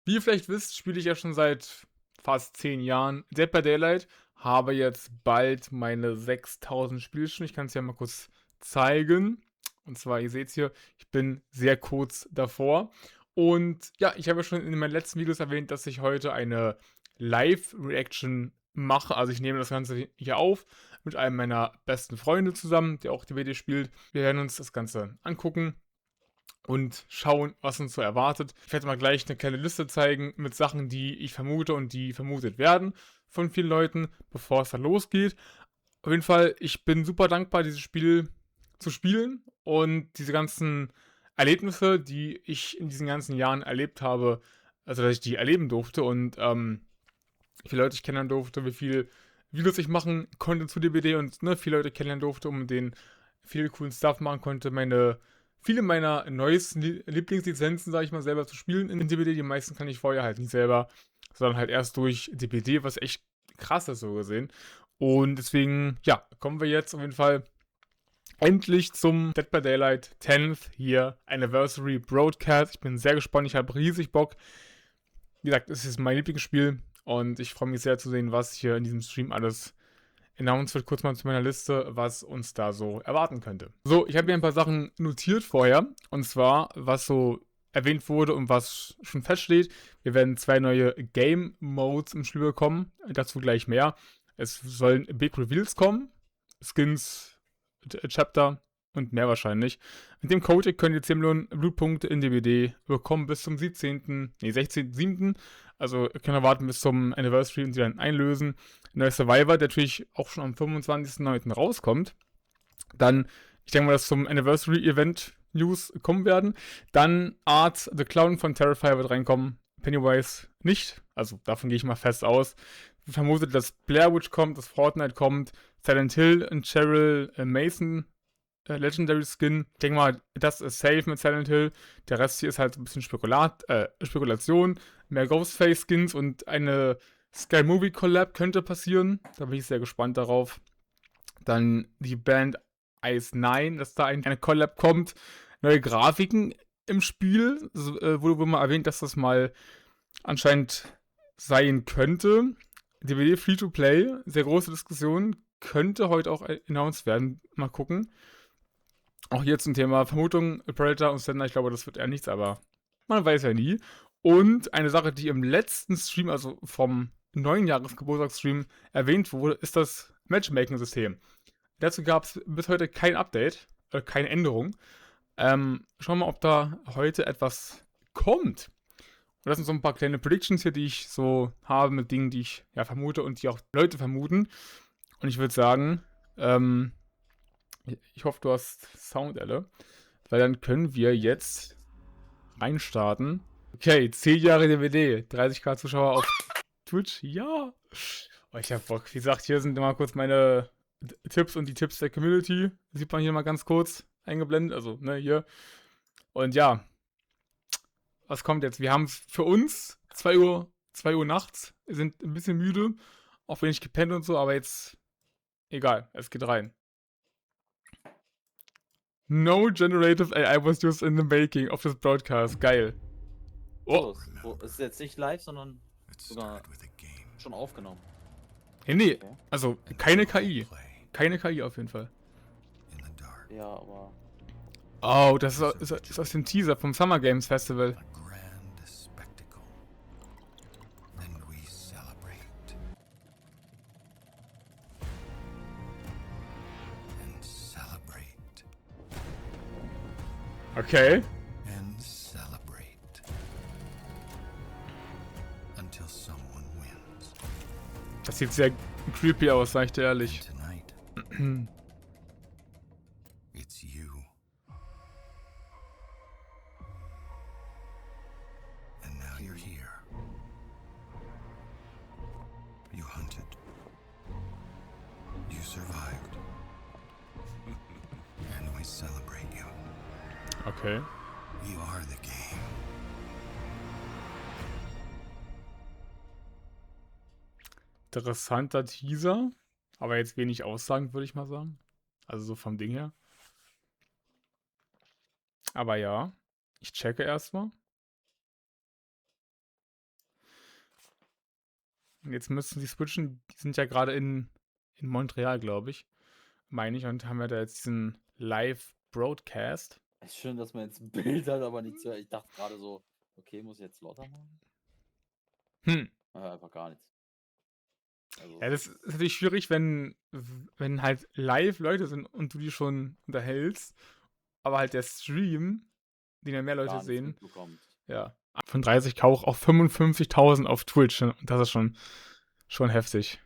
Wie ihr vielleicht wisst, spiele ich ja schon seit fast 10 Jahren Dead by Daylight. Habe jetzt bald meine 6000 Spielstunden. Ich kann es ja mal kurz zeigen. Und zwar, ihr seht es hier, ich bin sehr kurz davor. Und ja, ich habe ja schon in meinen letzten Videos erwähnt, dass ich heute eine Live-Reaction mache. Also ich nehme das Ganze hier auf mit einem meiner besten Freunde zusammen, der auch DBD spielt. Wir werden uns das Ganze angucken und schauen, was uns so erwartet. Ich werde mal gleich eine kleine Liste zeigen mit Sachen, die ich vermute und die vermutet werden von vielen Leuten, bevor es dann losgeht. Auf jeden Fall, ich bin super dankbar, dieses Spiel zu spielen und diese ganzen Erlebnisse, die ich in diesen ganzen Jahren erlebt habe, also dass ich die erleben durfte und wie viele Leute ich kennenlernen durfte, wie viele Videos ich machen konnte zu DBD und viele Leute kennenlernen durfte, um den viel coolen Stuff machen konnte, viele meiner neuesten Lieblingslizenzen, sage ich mal, selber zu spielen in DBD. Die meisten kann ich vorher halt nicht selber, sondern halt erst durch DBD, was echt krass ist, so gesehen. Und deswegen, ja, kommen wir jetzt auf jeden Fall endlich zum Dead by Daylight 10th hier Anniversary Broadcast. Ich bin sehr gespannt, ich habe riesig Bock. Wie gesagt, es ist mein Lieblingsspiel und ich freue mich sehr zu sehen, was hier in diesem Stream alles announced wird. Kurz mal zu meiner Liste, was uns da so erwarten könnte. So, ich habe hier ein paar Sachen notiert vorher. Und zwar, was so erwähnt wurde und was schon feststeht. Wir werden 2 neue Game-Modes im Spiel bekommen. Dazu gleich mehr. Es sollen Big Reveals kommen. Skins, Chapter und mehr wahrscheinlich. Mit dem Code könnt ihr 10 Millionen Blutpunkte in DBD bekommen bis zum 16.7. Also ihr könnt erwarten bis zum Anniversary und sie dann einlösen. Neuer Survivor, der natürlich auch schon am 25.09. rauskommt. Dann, ich denke mal, dass zum Anniversary-Event News kommen werden. Dann Art the Clown von Terrifier wird reinkommen. Pennywise nicht. Also davon gehe ich mal fest aus. Vermutet, dass Blair Witch kommt, dass Fortnite kommt, Silent Hill und Cheryl Mason Legendary Skin. Ich denke mal, das ist safe mit Silent Hill. Der Rest hier ist halt ein bisschen Spekulation. Mehr Ghostface-Skins und eine Sky Movie Collab könnte passieren. Da bin ich sehr gespannt darauf. Dann die Band Ice 9, dass da eine Collab kommt. Neue Grafiken im Spiel. Wurde mal erwähnt, dass das mal anscheinend sein könnte. DVD Free-to-Play, sehr große Diskussion. Könnte heute auch announced werden. Mal gucken. Auch hier zum Thema Vermutung, Predator und Slender. Ich glaube, das wird eher nichts, aber man weiß ja nie. Und eine Sache, die im letzten Stream, also vom neuen Jahres Geburtstagsstream erwähnt wurde, ist das Matchmaking-System. Dazu gab es bis heute kein Update, keine Änderung. Schauen wir mal, ob da heute etwas kommt. Und das sind so ein paar kleine Predictions hier, die ich so habe mit Dingen, die ich ja vermute und die auch Leute vermuten. Und ich würde sagen, ich hoffe, du hast Sound, Elle. Weil dann können wir jetzt reinstarten. Okay, 10 Jahre DVD, 30k Zuschauer auf Twitch, ja. Oh, ich hab Bock. Wie gesagt, hier sind immer kurz meine Tipps und die Tipps der Community. Sieht man hier mal ganz kurz eingeblendet, also, ne, hier. Und ja, was kommt jetzt? Wir haben für uns 2 Uhr nachts. Wir sind ein bisschen müde, auch wenn ich gepennt und so, aber jetzt, egal, es geht rein. No generative AI was used in the making of this broadcast. Geil. Oh. So, es ist jetzt nicht live, sondern sogar schon aufgenommen. Nee, Okay. also keine KI. Keine KI auf jeden Fall. Ja, aber... Oh, das ist aus dem Teaser vom Summer Games Festival. Okay. Das sieht sehr creepy aus, sag ich dir ehrlich. Okay. Interessanter Teaser. Aber jetzt wenig Aussagen, würde ich mal sagen. Also so vom Ding her. Aber ja, ich checke erstmal. Und jetzt müssen sie switchen. Die sind ja gerade in Montreal, glaube ich. Meine ich. Und haben ja da jetzt diesen Live-Broadcast. Ist schön, dass man jetzt ein Bild hat, aber nichts mehr. Ich dachte gerade so, okay, muss ich jetzt lauter machen? Einfach gar nichts. Also, Ja, das ist natürlich schwierig, wenn halt live Leute sind und du die schon unterhältst, aber halt der Stream, den ja mehr Leute gar nichts sehen, mitbekommt. ja, von 30 auf 55.000 auf Twitch. Und das ist schon heftig.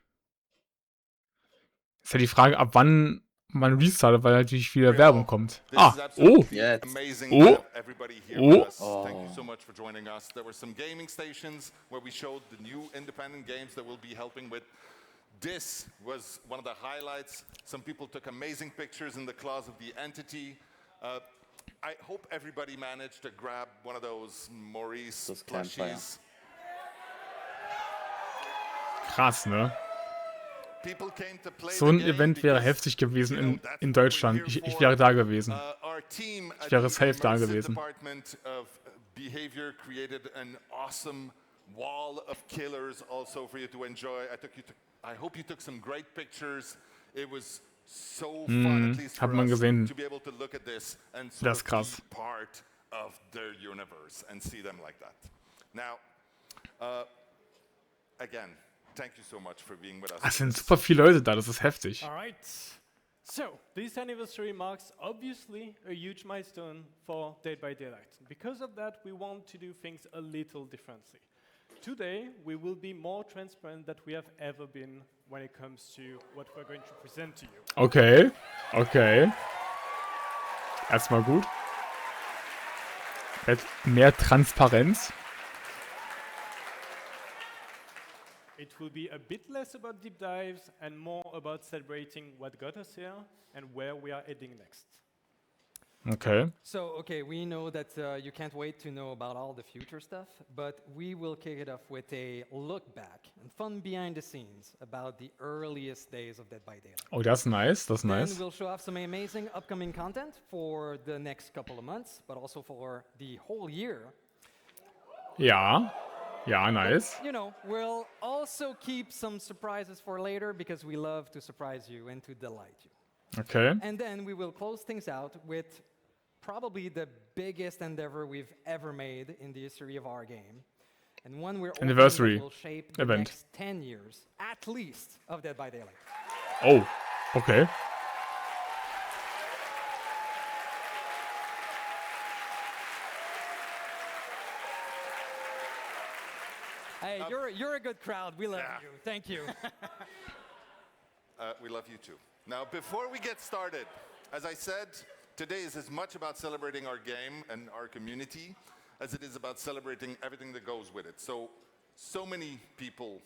Ist ja die Frage, ab wann man restartet, weil natürlich wieder Werbung kommt. Oh! Jetzt. Oh! Oh! Thank you so much for joining us. There were some gaming stations where we showed the new independent games that we'll be helping with. This was one of the highlights. Some people took amazing pictures in the claws of the entity. I hope everybody managed to grab one of those Maurice plushies. Krass, ne? So ein Event wäre heftig gewesen in Deutschland. Ich wäre da gewesen. Ich wäre safe da gewesen. Behavior created an awesome wall of killers also for you to enjoy. I hope you took some great pictures. It was so fun, at least for Hat man us, gesehen. to be able to look at this and Das ist sort krass. of be part of their universe and see them like that. Now, again, thank you so much for being with us. Es sind super viele Leute da, das ist heftig. Alright, so this anniversary marks obviously a huge milestone for Dead by Daylight. Because of that, we want to do things a little differently. Today, we will be more transparent than we have ever been when it comes to what we're going to present to you. Okay, okay. Erstmal gut. Jetzt mehr Transparenz. It will be a bit less about deep dives and more about celebrating what got us here and where we are heading next. Okay. So, okay, we know that you can't wait to know about all the future stuff, but we will kick it off with a look back and fun behind the scenes about the earliest days of Dead by Daylight. Oh, das ist nice, das ist Then nice. we'll show off some amazing upcoming content for the next couple of months, but also for the whole year. Ja. Ja, nice. You know, we'll also keep some surprises for later because we love to surprise you and to delight you. Okay. And then we will close things out with probably the biggest endeavor we've ever made in the history of our game. And one we're hoping Anniversary that will shape the event. next 10 years, at least, of Dead by Daylight. Oh, okay. Hey, you're a good crowd. We love you. Thank you. We love you too. Now, before we get started, as I said, today is as much about celebrating our game and our community as it is about celebrating everything that goes with it. So many people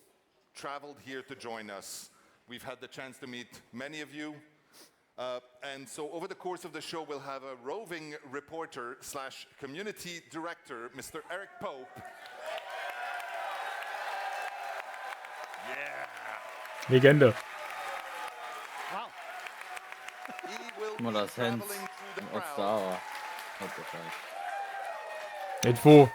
traveled here to join us. We've had the chance to meet many of you. And so over the course of the show, we'll have a roving reporter slash community director, Mr. Eric Pope. Yeah. Legende. Wow. He will Guck mal, be das Hens traveling through the und crowd. Ostara. What the fuck? Mit wo?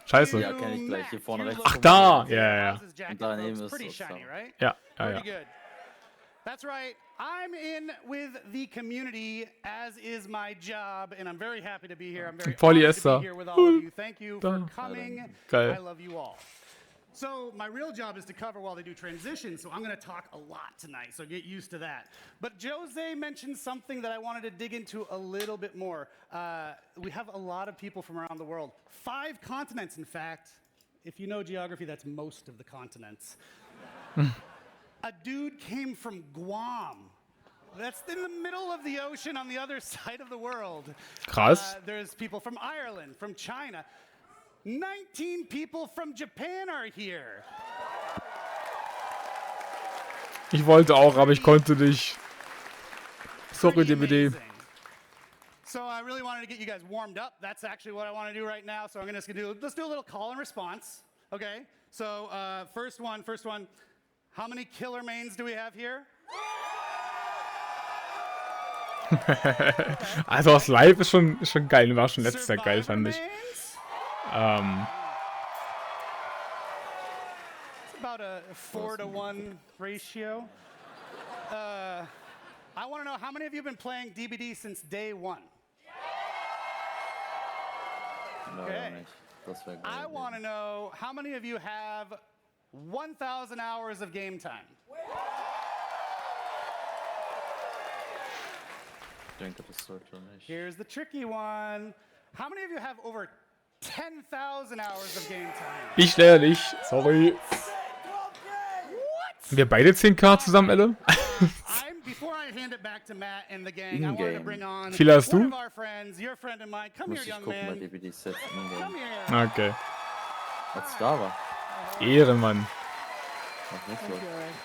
Scheiße. Ja, kenne ich gleich. Hier vorne rechts. Ach, da! Ja, ja. Und daneben ist pretty Ostara. shiny, right? Ja, ja, Pretty ja. good. That's right. I'm in with the community, as is my job, and I'm very happy to be here. I'm very honored to Polyester. be here with all of you. Thank you for Da. coming. Geil. I love you all. So my real job is to cover while they do transition, so I'm going to talk a lot tonight, so get used to that. But Jose mentioned something that I wanted to dig into a little bit more. We have a lot of people from around the world. 5 continents, in fact. If you know geography, that's most of the continents. A dude came from Guam. That's in the middle of the ocean on the other side of the world. Krass. There's people from Ireland, from China. 19 people from Japan are here. Ich wollte auch, aber ich konnte nicht. Sorry, Pretty DBD. amazing. So I really wanted to get you guys warmed up. That's actually what I want to do right now. So I'm gonna let's do a little call and response. Okay. So first one. How many killer mains do we have here? Also das Live ist schon geil. War schon letztes Jahr geil, fand ich. Survivor mains? It's about about a 4-to-1 ratio. I want to know how many of you have been playing DBD since day one? Okay. I want to know how many of you have 1,000 hours of game time? Here's the tricky one. How many of you have over 10,000 hours of game time? Ich leider nicht, sorry. Wir beide 10k zusammen, Elle? Before I hand it back to Matt and the gang, I wanted to bring on Viel hast one du? of our friends, your friend and mine. Come here, young man. Come here. Okay. Was da war. Ehrenmann.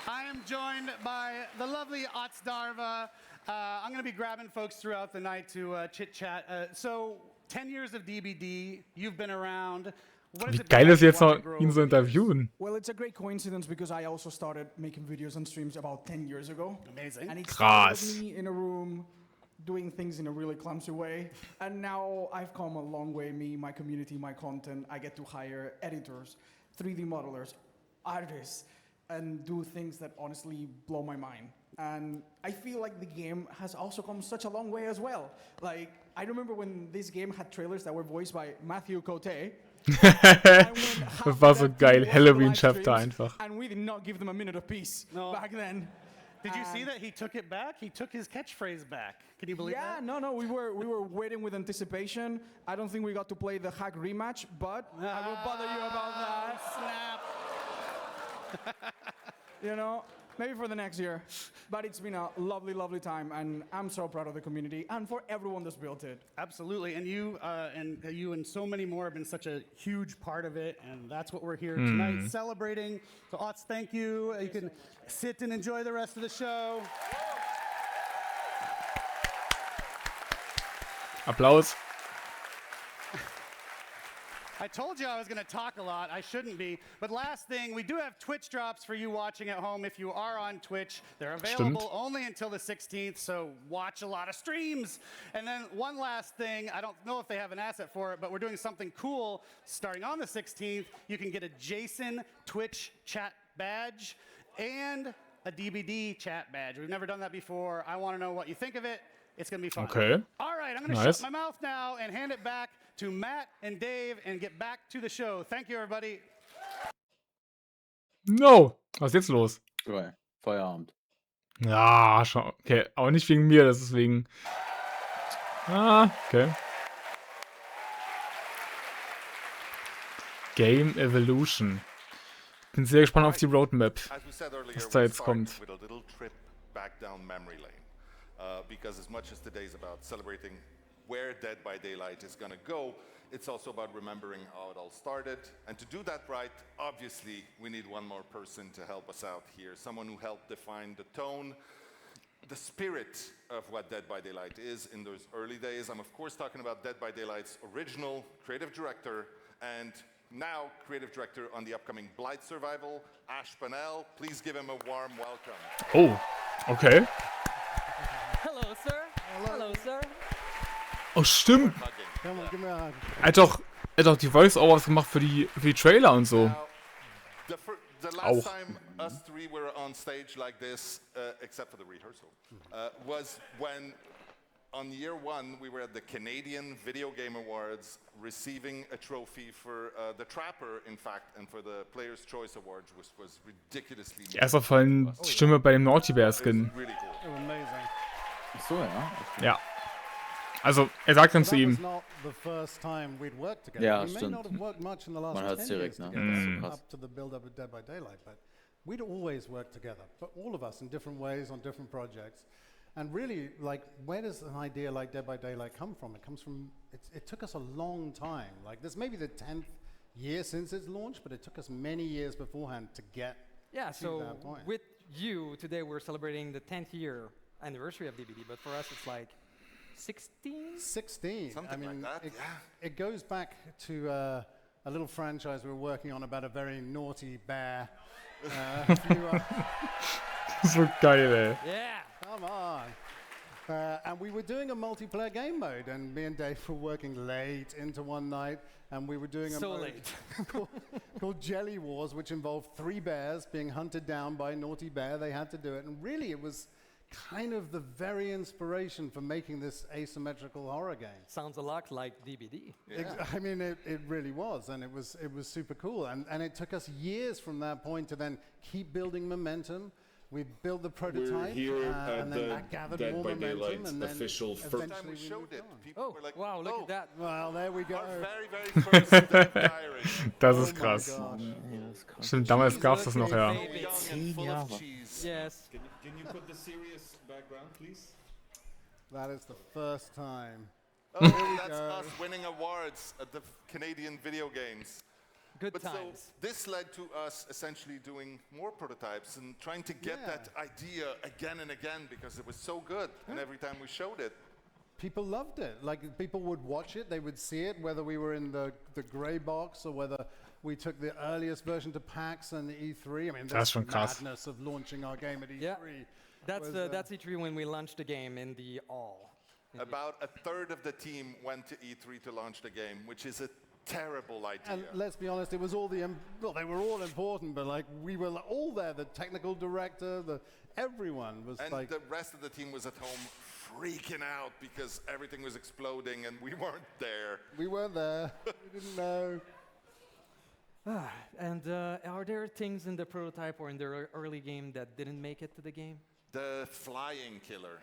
I am joined by the lovely Otsdarva. I'm going to be grabbing folks throughout the night to chit-chat. So, 10 years of DBD, you've been around. What Wie is it geil ist like jetzt to noch, watch it grow ihn so over the years? interviewen. Well, it's a great coincidence because I also started making videos and streams about 10 years ago. Amazing. And it started Krass. with me in a room doing things in a really clumsy way. And now I've come a long way, me, my community, my content. I get to hire editors, 3D modelers, artists, and do things that honestly blow my mind. And I feel like the game has also come such a long way as well. Like, I remember when this game had trailers that were voiced by Matthew Cote. Das war so geil, Halloween-Chapter einfach. And we did not give them a minute of peace back then. Did you see that he took it back? He took his catchphrase back. Can you believe that? Yeah, no, we were waiting with anticipation. I don't think we got to play the hack rematch, but I will bother you about that. Snap. You know, maybe for the next year. But it's been a lovely, lovely time, and I'm so proud of the community and for everyone that's built it. Absolutely, and you and so many more have been such a huge part of it, and that's what we're here tonight celebrating. So, Otz, thank you. You can sit and enjoy the rest of the show. Applaus. I told you I was going to talk a lot. I shouldn't be. But last thing, we do have Twitch drops for you watching at home. If you are on Twitch, they're available only until the 16th, so watch a lot of streams. And then one last thing, I don't know if they have an asset for it, but we're doing something cool starting on the 16th. You can get a Jason Twitch chat badge and a DBD chat badge. We've never done that before. I want to know what you think of it. It's going to be fun. Okay. All right, I'm going to shut my mouth now and hand it back to Matt and Dave and get back to the show. Thank you, everybody. No, was ist jetzt los? Feierabend. Ja, schon. Okay, aber nicht wegen mir, das ist wegen... Okay. Game Evolution. Bin sehr gespannt auf die Roadmap, As we said earlier, was da we jetzt start kommt. with a little trip back down memory lane. Because as much as today is about celebrating where Dead by Daylight is going to go, it's also about remembering how it all started. And to do that right, obviously, we need one more person to help us out here. Someone who helped define the tone, the spirit of what Dead by Daylight is in those early days. I'm of course talking about Dead by Daylight's original creative director and now creative director on the upcoming Blight Survival, Ash Pannell. Please give him a warm welcome. Oh, okay. Hello, sir. Hello, sir. Oh, stimmt. Come on, give me a hug. Er hat doch die Voice-Overs gemacht für die Trailer und so. Now, the last time us three were on stage like this, except for the rehearsal, was when on year one we were at the Canadian Video Game Awards receiving a trophy for the Trapper, in fact, and for the Player's Choice Award, which was ridiculously Die erste vor allem die Stimme bei dem Naughty Bear Skin. really cool. Amazing. Ach so, ja. Ja. Also, er sagt dann zu ihm. Ja, stimmt. Man hört es direkt, ne? Das ist so krass. Up to the build-up of Dead by Daylight, but we'd always worked together, but all of us in different ways on different projects. And really, like, where does an idea like Dead by Daylight come from? It comes from, it took us a long time. Like, this may be the 10th year since its launch, but it took us many years beforehand to get to that point. With you, today we're celebrating the 10th year anniversary of DBD, but for us it's like 16? 16. Something I mean, like that, it goes back to a little franchise we were working on about a very naughty bear. So geil, ey. Yeah. Come on. And we were doing a multiplayer game mode, and me and Dave were working late into one night, and we were doing a So mode late. called Jelly Wars, which involved 3 bears being hunted down by Naughty Bear. They had to do it, and really it was kind of the very inspiration for making this asymmetrical horror game. Sounds a lot like DBD. I mean, it really was, and it was super cool. And it took us years from that point to then keep building momentum. We built the prototype, here at and then the that gathered Dead more by momentum, Daylight and then official First time eventually we showed moved it, on. people Oh, were like, wow, look oh, at that. Well, there we go. our very first Dead diary. Das Oh ist my krass. gosh. Nee, das ist krass. Stimmt, damals gab es das noch, ja. Baby. Young and 10 full Jahre. of cheese. Yes. Can you put the serious background, please? That is the first time. Oh, that's go. us winning awards at the Canadian Video Games. Good But so times. this led to us essentially doing more prototypes and trying to get Yeah. that idea again and again because it was so good. And every time we showed it, People loved it. Like, people would watch it, they would see it, whether we were in the gray box or whether we took the earliest version to PAX and E3. I mean, Das ist that's schon the krass. madness of launching our game at E3. Yeah. That's was, that's E3 when we launched the game in the all. about a third of the team went to E3 to launch the game, which is a terrible idea. And let's be honest, it was all well, they were all important, but like we were all there. The technical director, everyone was And like, the rest of the team was at home freaking out because everything was exploding and we weren't there. we weren't there. We didn't know. And are there things in the prototype or in the early game that didn't make it to the game? The flying killer.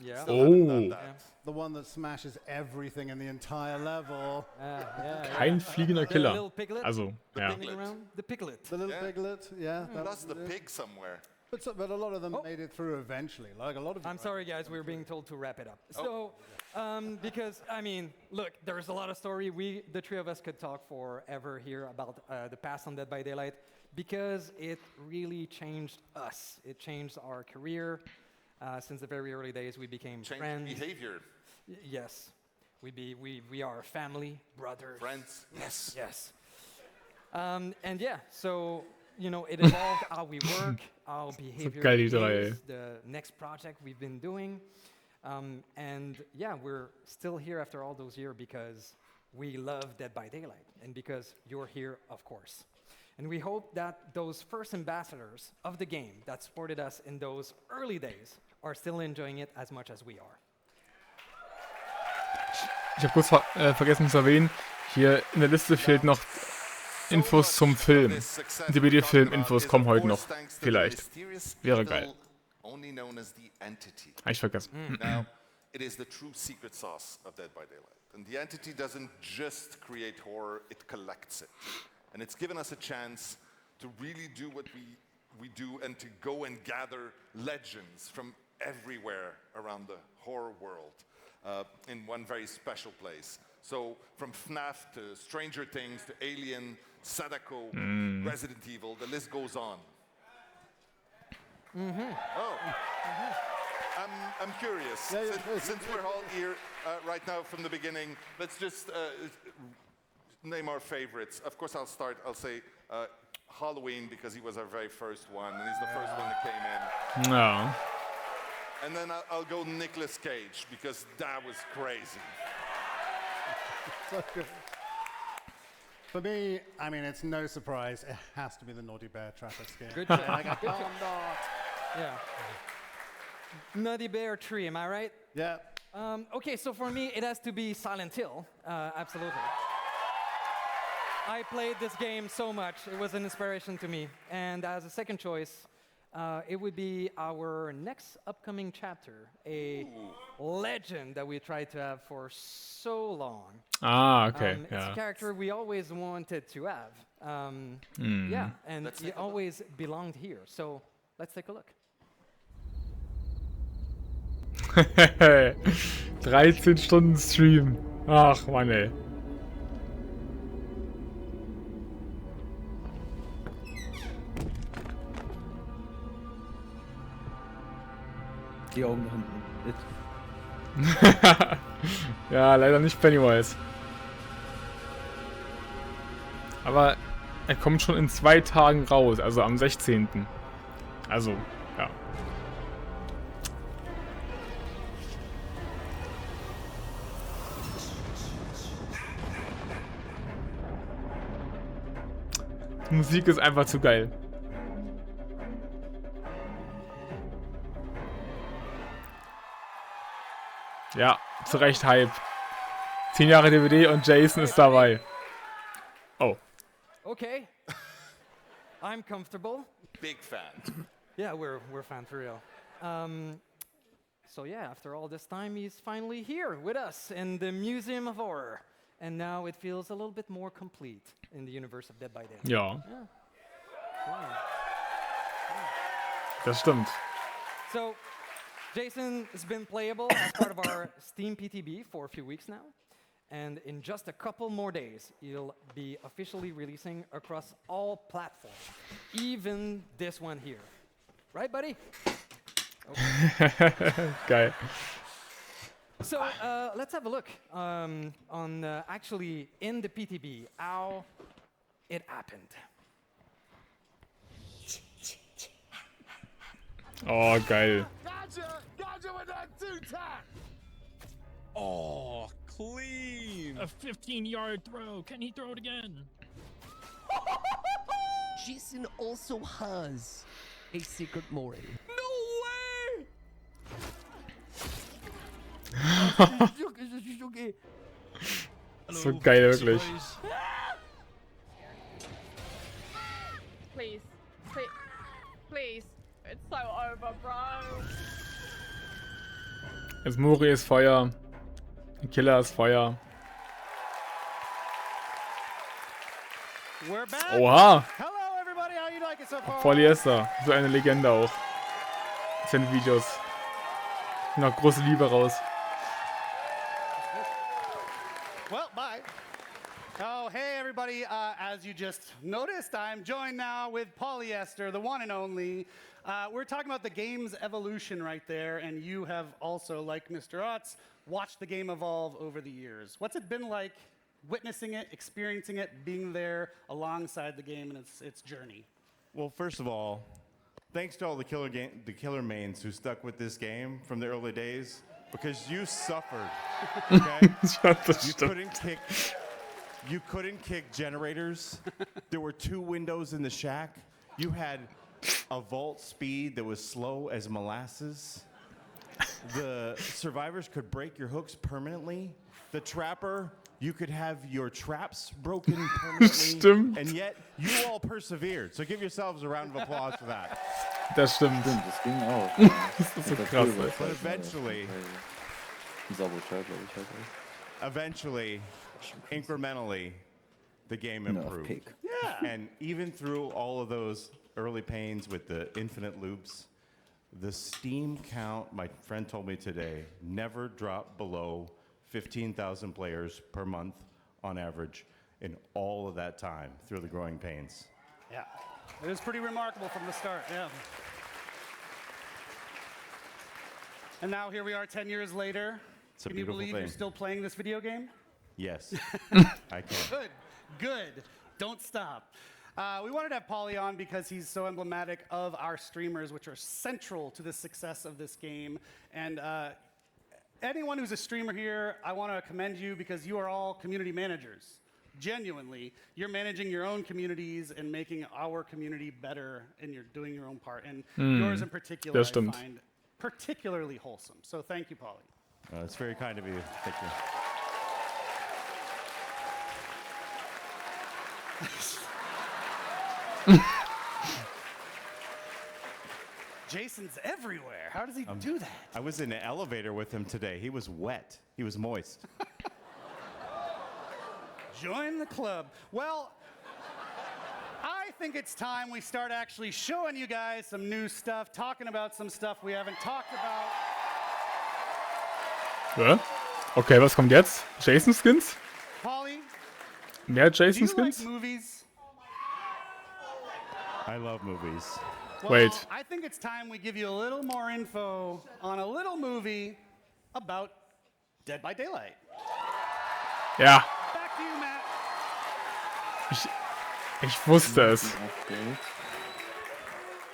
Yeah. Still haven't done Oh. that. The one that smashes everything in the entire level. Kein fliegender The Killer. little piglet Also, ja. running around. The piglet. The little Yeah. piglet, yeah. that Plus was the it. pig somewhere. But a lot of them Oh. made it through eventually. Like a lot of I'm sorry, guys. We're being told to wrap it up. So, because I mean, look, there's a lot of story. The 3 of us, could talk forever here about the past on Dead by Daylight because it really changed us. It changed our career. Since the very early days, we became Change friends. behavior. Yes, we are family, brothers. Friends. Yes. Yes. And yeah, so it evolved how we work, our behavior, geil, die drei, is, the next project we've been doing, and yeah, we're still here after all those years because we love Dead by Daylight, and because you're here, of course. And we hope that those first ambassadors of the game that supported us in those early days are still enjoying it as much as we are. Ich habe kurz vergessen zu erwähnen, hier in der Liste fehlt noch Infos zum Film. DBD-Film-Infos kommen heute noch. Vielleicht. Wäre geil. Only known as the entity. Hab ich vergessen. Now, it is the true secret sauce of Dead by Daylight. And the entity doesn't just create horror, it collects it. And it's given us a chance to really do what we do and to go and gather legends from everywhere around the horror world in one very special place. So from FNAF to Stranger Things to Alien, Sadako, Resident Evil, the list goes on. Oh. I'm curious. Yeah, Since we're all here right now from the beginning, let's just name our favorites. Of course, I'll start. I'll say Halloween because he was our very first one, and he's the first one that came in. Ja. And then I'll go Nicolas Cage because that was crazy. So good. For me, I mean, it's no surprise. It has to be the Naughty Bear Trapper skin. Good job. Like, I can't not. Yeah. Nutty Bear Tree, am I right? Yeah. Okay, so for me, it has to be Silent Hill. Absolutely. I played this game so much. It was an inspiration to me. And as a second choice, it would be our next upcoming chapter, a legend that we tried to have for so long. Ah, okay. It's a Ja. character we always wanted to have. Yeah, and Let's he take a look. always belonged here. So let's take a look. 13 Stunden Stream. Ach, Mann, ey. Die Augen nach hinten. Ja, leider nicht Pennywise. Aber er kommt schon in 2 Tagen raus, also am 16. Also, ja. Musik ist einfach zu geil. Ja, zu Recht Hype. 10 Jahre DBD und Jason ist dabei. Oh. Okay. I'm comfortable. Big fan. Yeah, we're fan for real. So yeah, after all this time, he's finally here with us in the Museum of Horror. And now it feels a little bit more complete in the universe of Dead by Daylight. Ja, Yeah. Wow. das stimmt. So, Jason has been playable as part of our Steam PTB for a few weeks now. And in just a couple more days, he'll be officially releasing across all platforms, even this one here. Right, buddy? Geil. So let's have a look on actually in the PTB how it happened. Oh, geil. Oh, clean! A 15-yard throw. Can he throw it again? Jason also has a secret Mori. So geil, wirklich. Please. Please. Please. It's so over, bro. Das Mori ist Feuer. Der Killer ist Feuer. We're back. Oha! Hello, everybody. How you like it so far? Polyester. So eine Legende auch. Das sind Videos. Noch große Liebe raus. Well, bye. Oh, hey, everybody. As you just noticed, I'm joined now with Polyester, the one and only. We're talking about the game's evolution right there, and you have also, like Mr. Otz, watched the game evolve over the years. What's it been like witnessing it, experiencing it, being there alongside the game and its journey? Well, first of all, thanks to all the killer mains who stuck with this game from the early days, because you suffered. Okay? You couldn't kick generators. There were 2 windows in the shack. You had a vault speed that was slow as molasses. The survivors could break your hooks permanently. The trapper, you could have your traps broken permanently. Stimmt. And yet, you all persevered. So give yourselves a round of applause for that. Das stimmt. Das ging auch. Das ist so krass. But eventually, incrementally, the game improved. Yeah. And even through all of those early pains with the infinite loops, the Steam count, my friend told me today, never dropped below 15,000 players per month on average in all of that time through the growing pains. Yeah. It was pretty remarkable from the start, yeah. And now here we are 10 years later. It's a Can you beautiful believe thing. you're still playing this video game? Yes, I can. Good, good. Don't stop. We wanted to have Polly on because he's so emblematic of our streamers, which are central to the success of this game. And anyone who's a streamer here, I want to commend you because you are all community managers. Genuinely, you're managing your own communities and making our community better, and you're doing your own part. And yours in particular, I find particularly wholesome. So thank you, Polly. It's very kind of you. Thank you. Jason's everywhere. How does he do that? I was in an elevator with him today. He was wet. He was moist. Join the club. Well, I think it's time we start actually showing you guys some new stuff, talking about some stuff we haven't talked about. Ja? Okay, was kommt jetzt? Jason-Skins? Polly, Mehr do you like Jason-Skins? movies? I love movies. Well, Wait. I think it's time we give you a little more info on a little movie about Dead by Daylight. Ja, Back to you, Matt. ich wusste es.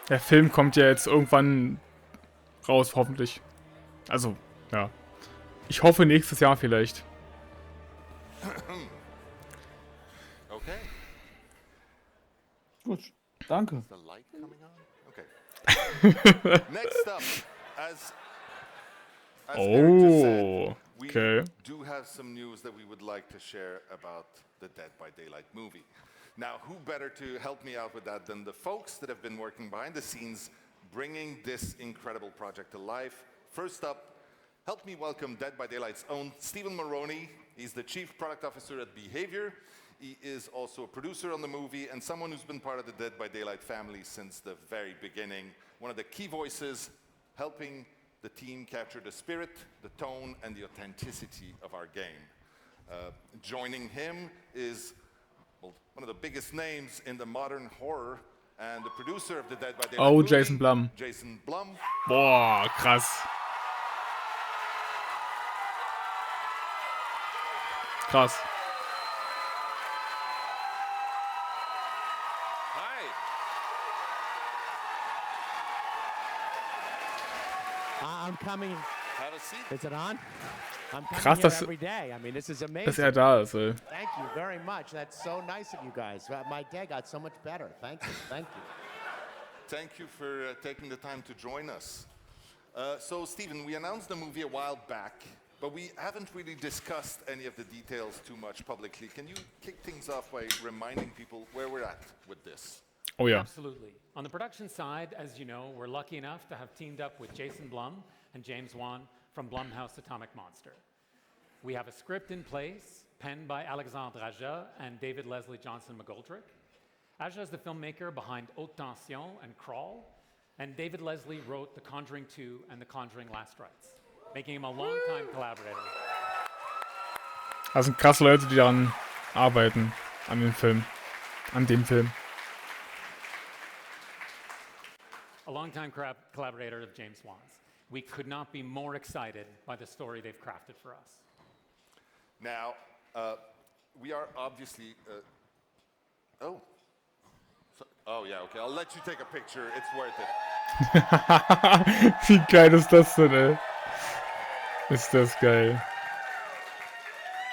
Der Film kommt ja jetzt irgendwann raus, hoffentlich. Also, ja. Ich hoffe nächstes Jahr vielleicht. Okay. Gut, danke. Is the light coming on? Okay. Next up, as Eric just said, we do have some news that we would like to share about the Dead by Daylight movie. Now, who better to help me out with that than the folks that have been working behind the scenes, bringing this incredible project to life. First up, help me welcome Dead by Daylight's own Stephen Maroney. He's the Chief Product Officer at Behavior. He is also a producer on the movie and someone who's been part of the Dead by Daylight family since the very beginning. One of the key voices helping the team capture the spirit, the tone, and the authenticity of our game. Joining him is one of the biggest names in the modern horror and the producer of the Dead by Daylight movie, Jason Blum. Jason Blum. Boah, krass. Krass. I'm coming. Have a seat. Is it on? I'm coming Krass, here every day. I mean, this is amazing. Dass da ist, ey. Thank you very much. That's so nice of you guys. My day got so much better. Thank you. Thank you. Thank you for taking the time to join us. So, Stephen, we announced the movie a while back, but we haven't really discussed any of the details too much publicly. Can you kick things off by reminding people where we're at with this? Oh yeah. Absolutely. On the production side, as you know, we're lucky enough to have teamed up with Jason Blum and James Wan from Blumhouse Atomic Monster. We have a script in place, penned by Alexandre Aja and David Leslie Johnson McGoldrick. Aja is the filmmaker behind Haute Tension and Crawl, and David Leslie wrote The Conjuring 2 and The Conjuring Last Rites, making him a long-time collaborator. Das sind krasse Leute, die daran arbeiten, an dem Film. A longtime collaborator of James Wan's. We could not be more excited by the story they've crafted for us. Now, we are obviously... oh, yeah, okay. I'll let you take a picture. It's worth it. Wie geil ist das denn, ey? Ist das geil.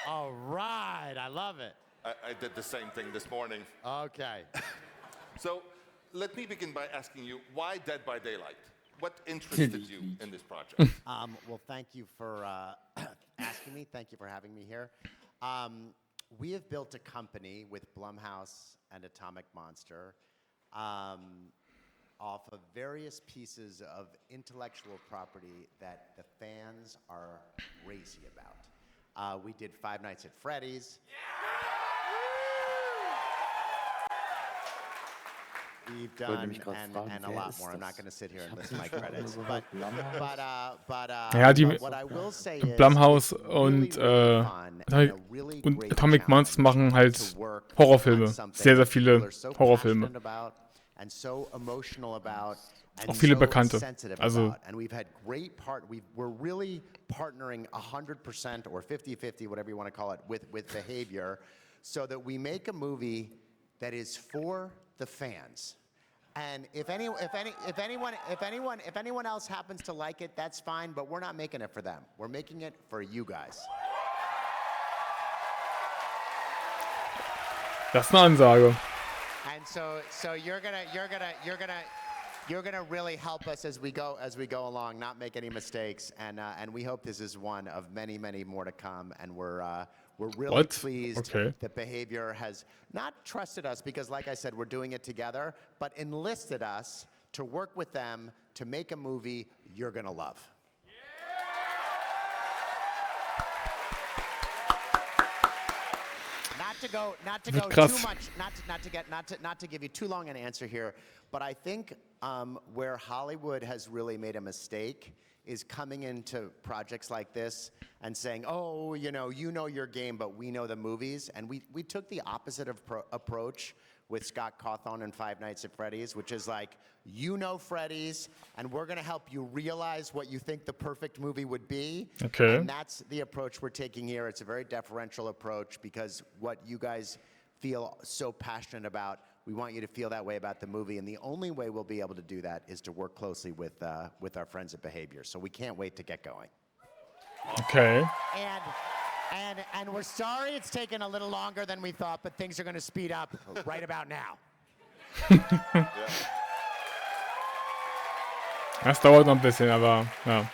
All right. I love it. I did the same thing this morning. Okay. So, let me begin by asking you, why Dead by Daylight? What interested you in this project? Well, thank you for asking me. Thank you for having me here. We have built a company with Blumhouse and Atomic Monster off of various pieces of intellectual property that the fans are crazy about. We did Five Nights at Freddy's. We've done and a lot more. I'm not going to sit here and list my credits. But Ja, die what I will say is Blumhouse und Atomic Monsters machen halt Horrorfilme. Sehr, sehr viele Horrorfilme. And so emotional about Auch viele bekannte. Also, and we've had great we're really partnering 100% or 50-50, whatever you want to call it, with Behavior, so that we make a movie that is for the fans. And if anyone else happens to like it, that's fine, but we're not making it for them. We're making it for you guys. Das ist eine Ansage. And so you're gonna really help us as we go along, not make any mistakes, and we hope this is one of many more to come, and we're really pleased that Behavior has not trusted us because, like I said, we're doing it together, but enlisted us to work with them to make a movie you're gonna love. Not to go too much, not to give you too long an answer here, but I think where Hollywood has really made a mistake is coming into projects like this and saying, oh, you know your game, but we know the movies. And we took the opposite approach with Scott Cawthon and Five Nights at Freddy's, which is like, you know Freddy's, and we're gonna help you realize what you think the perfect movie would be. Okay. And that's the approach we're taking here. It's a very deferential approach because what you guys feel so passionate about, we want you to feel that way about the movie, and the only way we'll be able to do that is to work closely with our friends at Behavior. So we can't wait to get going. Okay. And we're sorry it's taken a little longer than we thought, but things are going to speed up right about now. Das dauert noch ein bisschen, aber ja.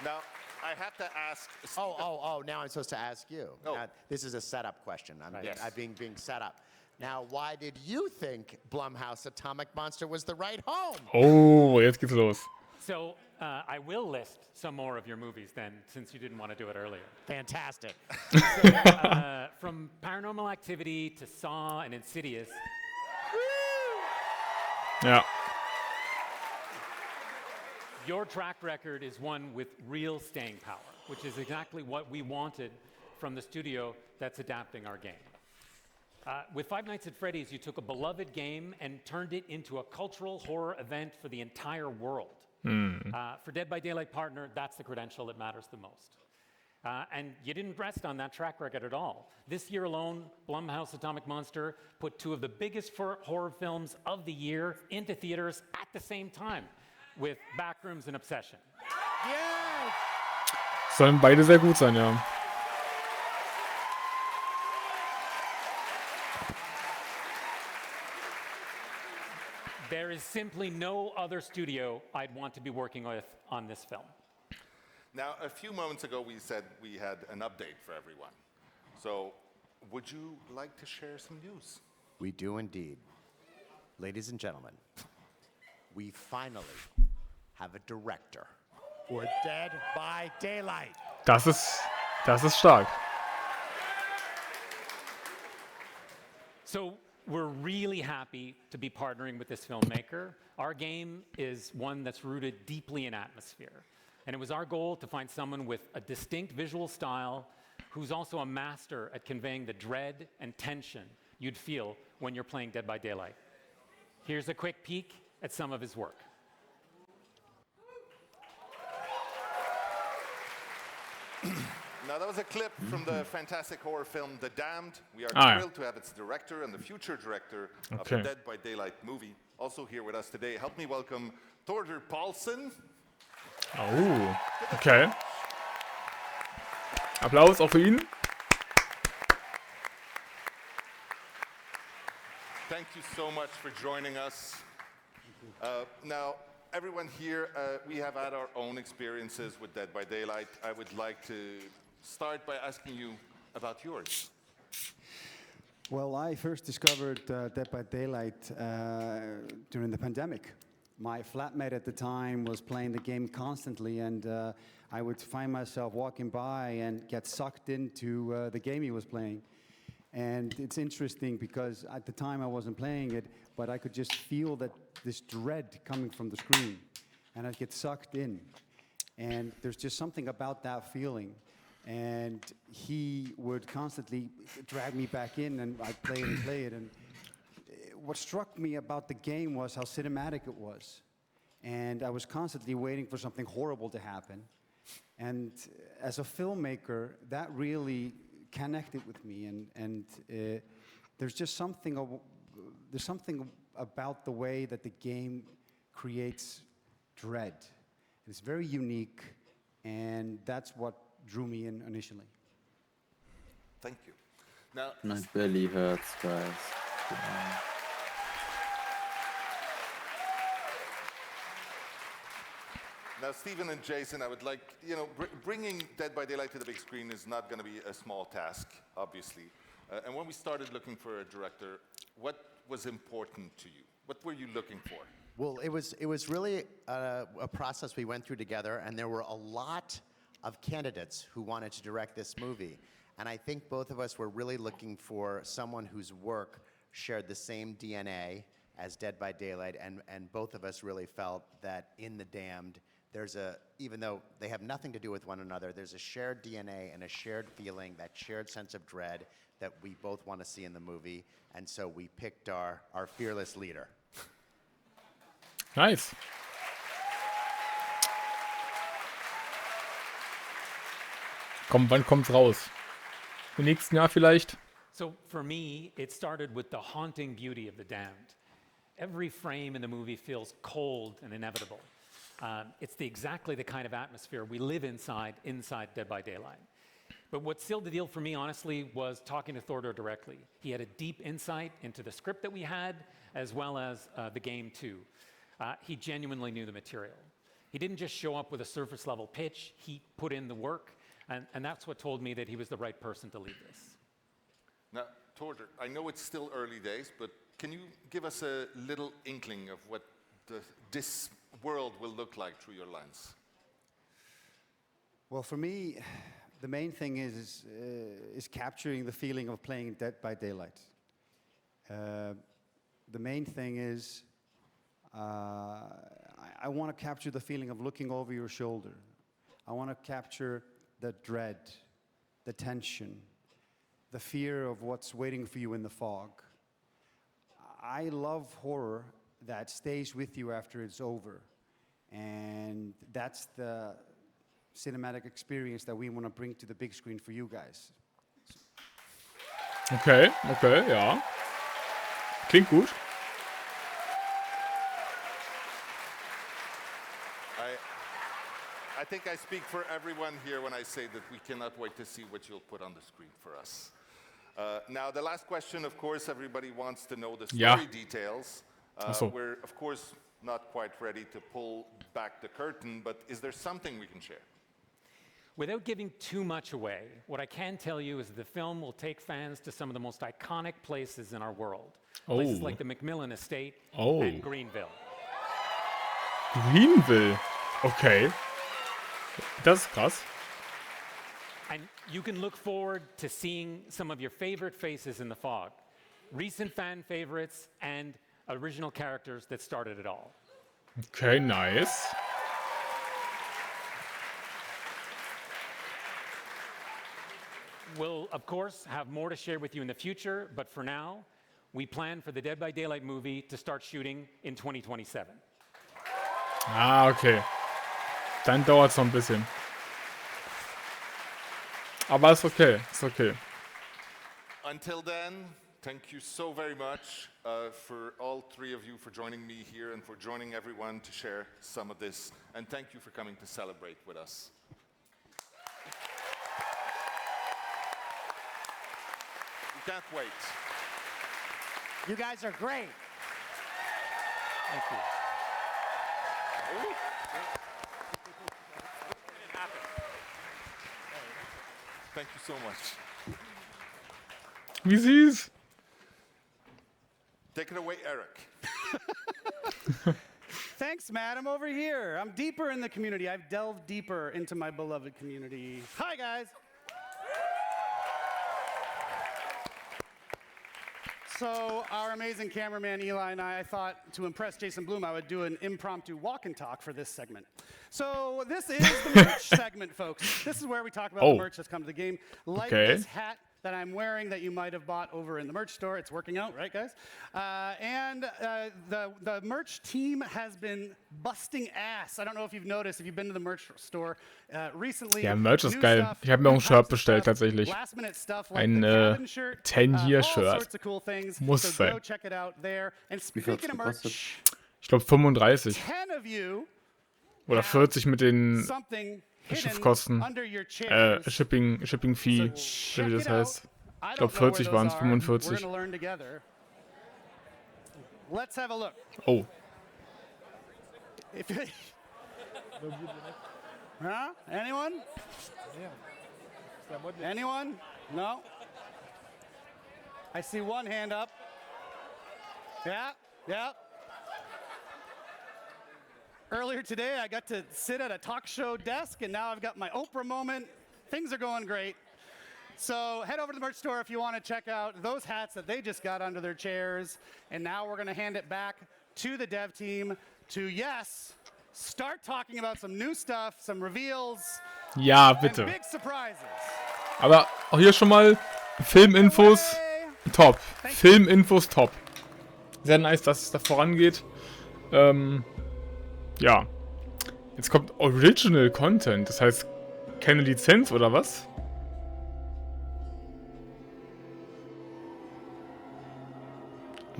Now, I have to ask. Oh, now I'm supposed to ask you. Oh. Now, this is a setup question. I'm Yes. being set up. Now, why did you think Blumhouse Atomic Monster was the right home? Oh, jetzt geht's los. So I will list some more of your movies then, since you didn't want to do it earlier. Fantastic. From Paranormal Activity to Saw and Insidious. Ja. Your track record is one with real staying power, which is exactly what we wanted from the studio that's adapting our game. With Five Nights at Freddy's, you took a beloved game and turned it into a cultural horror event for the entire world. For Dead by Daylight Partner, that's the credential that matters the most. And you didn't rest on that track record at all. This year alone, Blumhouse Atomic Monster put two of the biggest horror films of the year into theaters at the same time, with Backrooms and Obsession. Yes! Sollen beide sehr gut sein, ja. There is simply no other studio I'd want to be working with on this film. Now, a few moments ago, we said we had an update for everyone. So, would you like to share some news? We do indeed. Ladies and gentlemen, we finally have a director for Dead by Daylight. Das ist stark. So we're really happy to be partnering with this filmmaker. Our game is one that's rooted deeply in atmosphere. And it was our goal to find someone with a distinct visual style who's also a master at conveying the dread and tension you'd feel when you're playing Dead by Daylight. Here's a quick peek at some of his work. Now, that was a clip from the fantastic horror film The Damned. We are thrilled to have its director and the future director of the Dead by Daylight movie also here with us today. Help me welcome Torger Paulsen. Oh, okay. Applaus auch für ihn. Thank you so much for joining us. Now, everyone here, we have had our own experiences with Dead by Daylight. I would like to start by asking you about yours. Well, I first discovered Dead by Daylight during the pandemic. My flatmate at the time was playing the game constantly, and I would find myself walking by and get sucked into the game he was playing. And it's interesting because at the time I wasn't playing it, but I could just feel that this dread coming from the screen, and I'd get sucked in. And there's just something about that feeling. And he would constantly drag me back in, and I'd play it and play it. And what struck me about the game was how cinematic it was. And I was constantly waiting for something horrible to happen. And as a filmmaker, that really connected with me. And there's just something about the way that the game creates dread. It's very unique, and that's what drew me in initially. Thank you. Now, My belly hurts, guys. Now, Stephen and Jason, I would like, bringing Dead by Daylight to the big screen is not going to be a small task, obviously. And when we started looking for a director, what was important to you? What were you looking for? Well, it was really a process we went through together, and there were a lot of candidates who wanted to direct this movie. And I think both of us were really looking for someone whose work shared the same DNA as Dead by Daylight, and both of us really felt that in The Damned, even though they have nothing to do with one another, there's a shared DNA and a shared feeling, that shared sense of dread that we both want to see in the movie. And so we picked our fearless leader. Nice. Wann kommt's raus? Im nächsten Jahr vielleicht? So for me, it started with the haunting beauty of The Damned. Every frame in the movie feels cold and inevitable. It's exactly the kind of atmosphere we live inside Dead by Daylight. But what sealed the deal for me, honestly, was talking to Thordor directly. He had a deep insight into the script that we had, as well as the game too. He genuinely knew the material. He didn't just show up with a surface level pitch, he put in the work, and that's what told me that he was the right person to lead this. Now, Thordor, I know it's still early days, but can you give us a little inkling of what this world will look like through your lens? Well, for me, the main thing is capturing the feeling of playing Dead by Daylight. The main thing is I want to capture the feeling of looking over your shoulder. I want to capture the dread, the tension, the fear of what's waiting for you in the fog. I love horror that stays with you after it's over. And that's the cinematic experience that we want to bring to the big screen for you guys. Okay, ja. Klingt gut. I think I speak for everyone here when I say that we cannot wait to see what you'll put on the screen for us. Now, the last question, of course, everybody wants to know the story details. We're, of course, not quite ready to pull back the curtain, but is there something we can share? Without giving too much away, what I can tell you is the film will take fans to some of the most iconic places in our world. Places like the Macmillan Estate and Greenville. Greenville? Okay. Das ist krass. And you can look forward to seeing some of your favorite faces in the fog. Recent fan favorites and original characters that started it all. Okay, nice. We'll, of course, have more to share with you in the future, but for now, we plan for the Dead by Daylight movie to start shooting in 2027. Ah, okay. Dann dauert es noch ein bisschen. Aber ist okay, ist okay. Until then, thank you so very much for all three of you for joining me here and for joining everyone to share some of this. And thank you for coming to celebrate with us. We can't wait. You guys are great. Thank you. Thank you so much. Wie süß. Take it away, Eric. Thanks, Matt. I'm over here. I'm deeper in the community. I've delved deeper into my beloved community. Hi, guys. So our amazing cameraman Eli and I thought to impress Jason Blum, I would do an impromptu walk and talk for this segment. So this is the merch segment, folks. This is where we talk about the merch that's come to the game. Like this hat that I'm wearing that you might have bought over in the merch store. It's working out, right, guys? The merch team has been busting ass. I don't know if you've noticed, if you've been to the merch store recently. Ja, Merch ist geil. Ich habe mir auch ein Shirt bestellt, tatsächlich. Ein 10-Year-Shirt. Muss sein. Wie viel hat's gekostet? Ich glaube 35. Oder 40 mit den Schiffkosten. Shipping Fee, wie das heißt. Ich glaube 40 waren es, 45. Oh. Huh? Anyone? Anyone? No? I see one hand up. Yeah, yeah. Earlier today, I got to sit at a talk show desk, and now I've got my Oprah moment. Things are going great. So head over to the merch store if you want to check out those hats that they just got under their chairs. And now we're going to hand it back to the dev team to, start talking about some new stuff, some reveals, ja, bitte. and big surprises. Aber auch hier schon mal Filminfos top. Filminfos top. Sehr nice, dass es da vorangeht. Ja. Jetzt kommt Original Content. Das heißt, keine Lizenz oder was?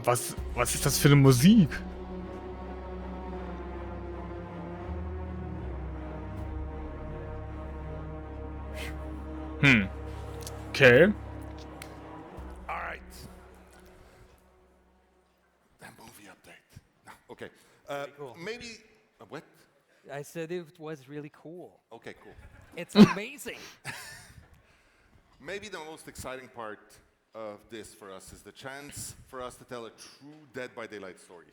Was ist das für eine Musik? Okay. All right. That movie update. No, okay. cool. Maybe what? I said it was really cool. Okay, cool. It's amazing. Maybe the most exciting part of this for us is the chance for us to tell a true Dead by Daylight story.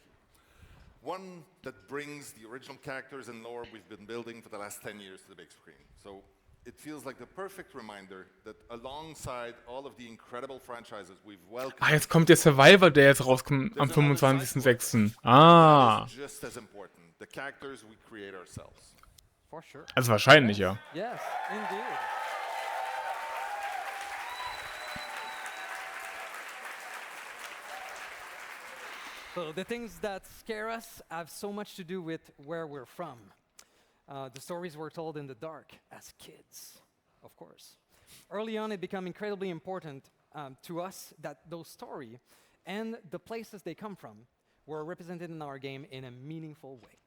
One that brings the original characters and lore we've been building for the last 10 years to the big screen. So it feels like the perfect reminder that alongside all of the incredible franchises we've welcomed. Ah, jetzt kommt der Survivor, der jetzt rauskommt am 25.06. Ah. Just as important, the characters we create ourselves. For sure. Also wahrscheinlich, ja. Yes, indeed. So the things that scare us have so much to do with where we're from. The stories were told in the dark as kids, of course. Early on, it became incredibly important to us that those stories and the places they come from were represented in our game in a meaningful way.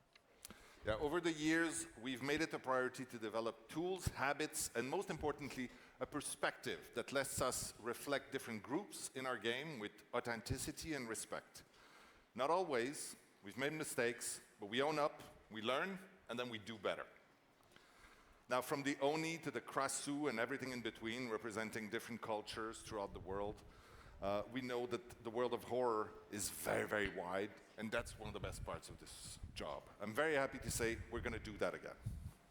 Yeah, over the years, we've made it a priority to develop tools, habits, and most importantly, a perspective that lets us reflect different groups in our game with authenticity and respect. Not always, we've made mistakes, but we own up, we learn, and then we do better. Now, from the Oni to the KRASS and everything in between, representing different cultures throughout the world, we know that the world of horror is very, very wide, and that's one of the best parts of this job. I'm very happy to say we're going to do that again.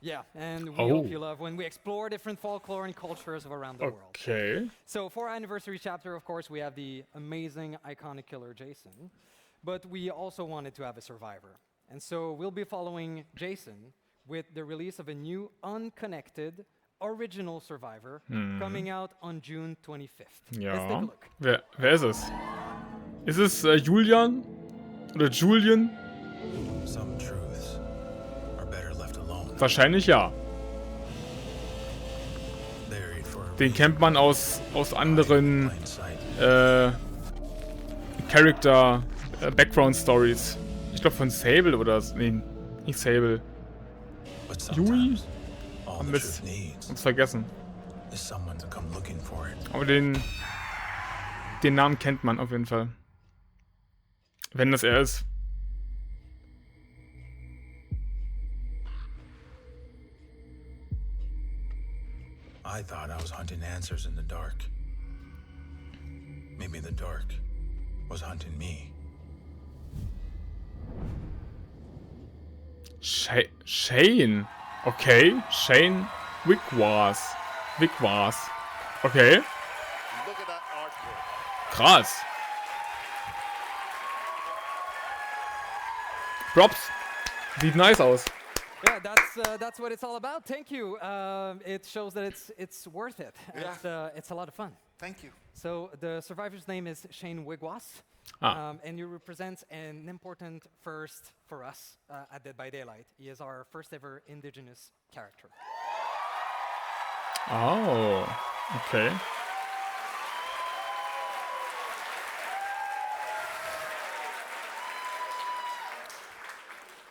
Yeah, and we hope you love when we explore different folklore and cultures of around the world. Okay. So for our anniversary chapter, of course, we have the amazing, iconic killer Jason, but we also wanted to have a survivor. And so we'll be following Jason with the release of a new, unconnected, original survivor coming out on June 25th. Ja. Let's take a look. Wer ist es? Ist es Julian? Oder Julian? Some truths are better left alone. Wahrscheinlich ja. Den kennt man aus anderen Character Background Stories. Ich glaube von Sable oder so. Nee, nicht Sable. Yui? Mist. Hab's vergessen. Aber den Namen kennt man auf jeden Fall. Wenn das er ist. I thought I was hunting answers in the dark. Maybe the dark was hunting me. Shane. Okay. Shane Wigwas. Okay. Krass. Props. Sieht nice aus. Yeah, that's what it's all about. Thank you. It shows that it's worth it. Yeah. It's a lot of fun. Thank you. So the survivor's name is Shane Wigwas, and he represents an important first for us at Dead by Daylight. He is our first ever indigenous character. Oh, okay.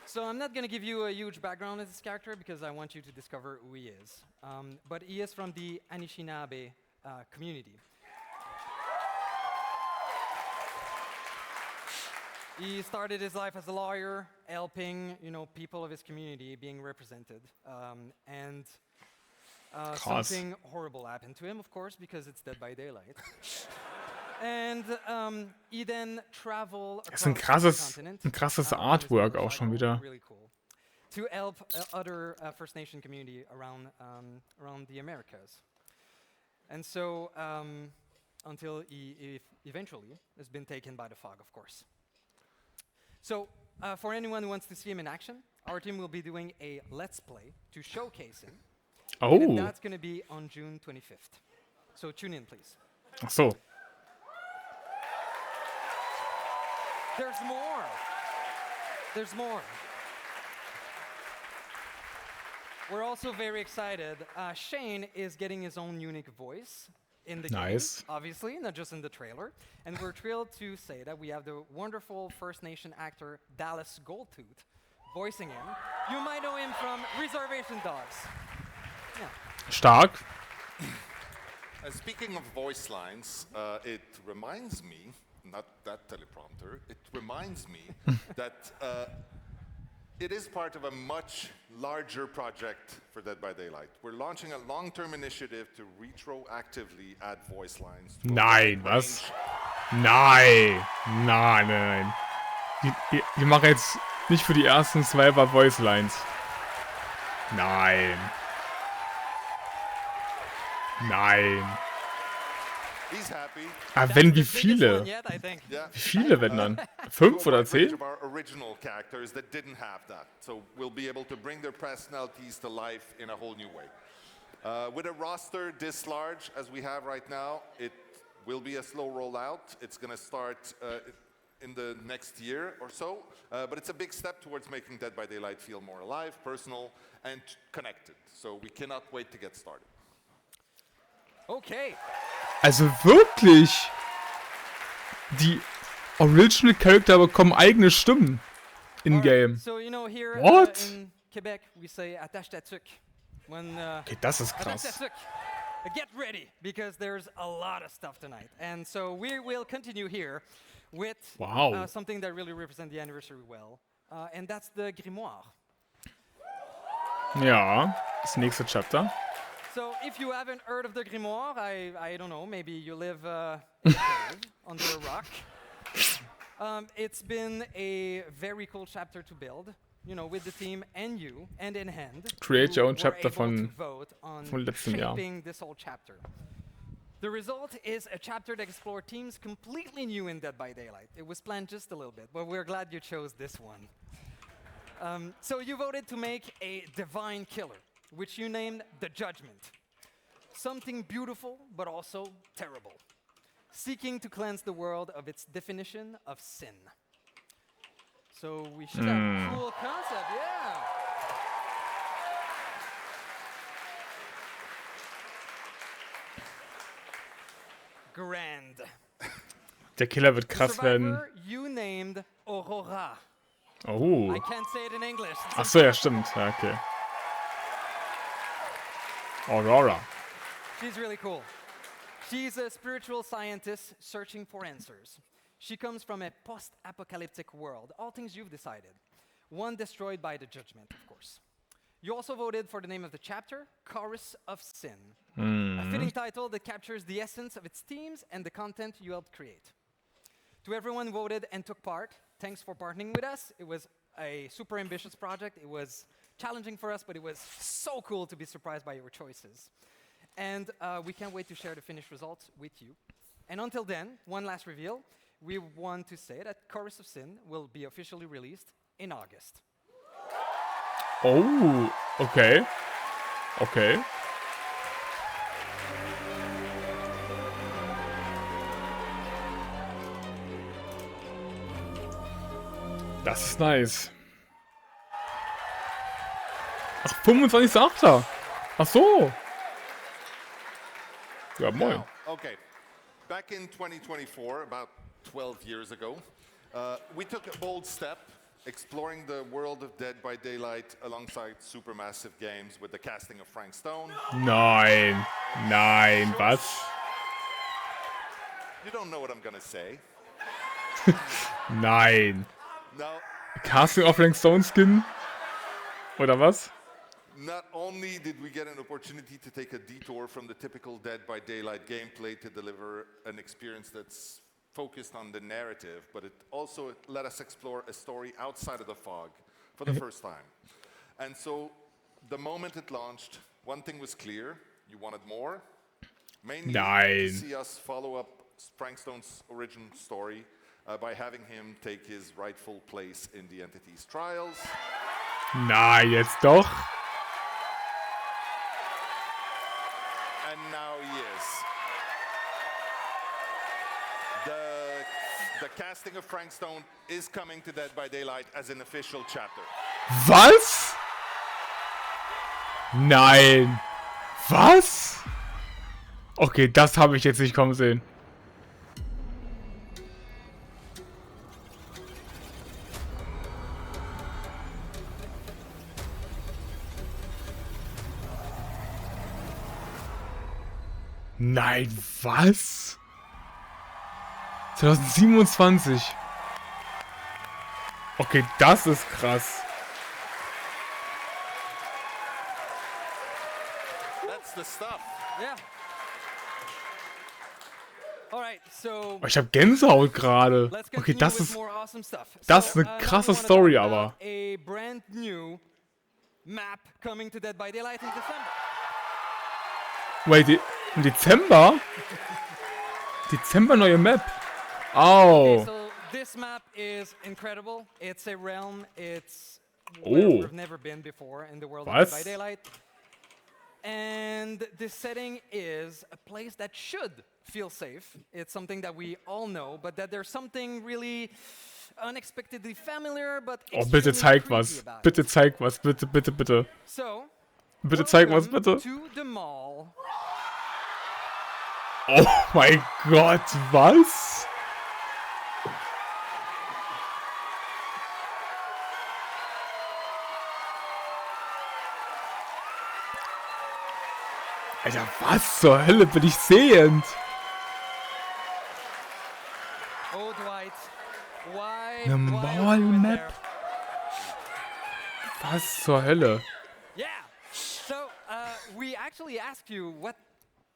So I'm not going to give you a huge background of this character because I want you to discover who he is. But he is from the Anishinaabe community. He started his life as a lawyer, helping people of his community being represented, and something horrible happened to him, of course, because it's Dead by Daylight. And he then traveled Das ist ein krasses Artwork auch schon wieder. Really cool. To help other First Nation community around the Americas. And so until he eventually has been taken by the fog, of course. So for anyone who wants to see him in action, our team will be doing a Let's Play to showcase him. Oh. And that's going to be on June 25th. So tune in, please. Ach so. There's more. There's more. We're also very excited. Shane is getting his own unique voice in the game, obviously, not just in the trailer. And we're thrilled to say that we have the wonderful First Nation actor Dallas Goldtooth voicing him. You might know him from Reservation Dogs. Yeah. Stark. Speaking of voice lines, it reminds me, not that teleprompter, it reminds me that it is part of a much larger project for Dead by Daylight. We're launching a long-term initiative to retroactively add voice lines. Nein, was? Nein. Nein, nein, nein. Die machen jetzt nicht für die ersten 2 Mal Voice Lines. Nein. Nein. He's happy. Ah, wenn, wie viele? Wie viele, wenn dann? 5 oder 10? Of our original characters that didn't have that, so we'll be able to bring their personalities to life in a whole new way. With a roster this large as we have right now, it will be a slow rollout. It's going to start in the next year or so, but it's a big step towards making Dead by Daylight feel more alive, personal, and connected. So we cannot wait to get started. Okay. Also wirklich? Die Original Character bekommen eigene Stimmen in-game. So, you know, here What? In Quebec, we say attache ta tuque. When, Okay, das ist krass. attache ta tuque. Get ready, because there's a lot of stuff tonight. And so we will continue here with Wow. something that really represents the anniversary well. And that's the grimoire. Ja, das nächste Chapter. So if you haven't heard of the grimoire, I don't know, maybe you live in a cave under a rock. It's been a very cool chapter to build, you know, with the team and you, and in hand. Create your own were chapter able von to vote on letztem Jahr. shaping this whole chapter. The result is a chapter that explored themes completely new in Dead by Daylight. It was planned just a little bit, but we're glad you chose this one. So you voted to make a divine killer, which you named the Judgment. Something beautiful, but also terrible. Seeking to cleanse the world of its definition of sin. So we should have a cool concept, yeah. Grand. Der Killer wird The krass werden. survivor you named Aurora. Oh. I can't say it in English. It's Ach so, ja, stimmt. Ja, okay. Aurora. She's really cool. She's a spiritual scientist searching for answers. She comes from a post-apocalyptic world, all things you've decided. One destroyed by the judgment, of course. You also voted for the name of the chapter, Chorus of Sin. A fitting title that captures the essence of its themes and the content you helped create. To everyone who voted and took part, thanks for partnering with us. It was a super ambitious project. It was challenging for us, but it was so cool to be surprised by your choices. And we can't wait to share the finished results with you. And until then, one last reveal. We want to say that Chorus of Sin will be officially released in August. Oh, okay. Okay. Das ist nice. Ach, 25.8. Ach so. Ja, moin. Now, okay. Back in 2024, about 12 years ago, we took a bold step exploring the world of Dead by Daylight alongside supermassive games with the casting of Frank Stone. Nein. Nein, was? You don't know what I'm gonna say. Nein. Now, Casting of Frank Stone Skin? Oder was? not only did we get an opportunity to take a detour from the typical Dead by Daylight gameplay to deliver an experience that's focused on the narrative, but it also let us explore a story outside of the fog for the first time. And so, the moment it launched, one thing was clear: you wanted more. Mainly to see us follow up Frank Stone's origin story by having him take his rightful place in the entity's trials. Na, jetzt doch. And now he is. The casting of Frank Stone is coming to Dead by Daylight as an official chapter. Was? Nein. Was? Okay, das habe ich jetzt nicht kommen sehen. Nein, was? 2027. Okay, das ist krass. That's the stuff. Yeah. All right, so Oh, ich habe Gänsehaut gerade. let's Okay, continue das with ist more awesome stuff. das ist So, eine now krasse we wanna Story, talk aber. about a brand new map coming to Dead by Daylight in December. Wait, im Dezember? Dezember neue Map. Oh. Okay, so this map is incredible. It's a realm. It's Oh. where we've never been before in the world of Dead by Was? Daylight. And this setting is a place that should feel safe. It's something that we all know, but that there's something really unexpectedly familiar, but Oh, bitte extremely zeig creepy was. about it. Bitte zeig was. Bitte, bitte, bitte. So, Bitte zeig was, welcome bitte. to the mall. Oh mein Gott, was? Alter, was zur Hölle bin ich sehend? Oh, Dwight, why? Eine Mall-Map? Was zur Hölle? Yeah. So we actually asked you what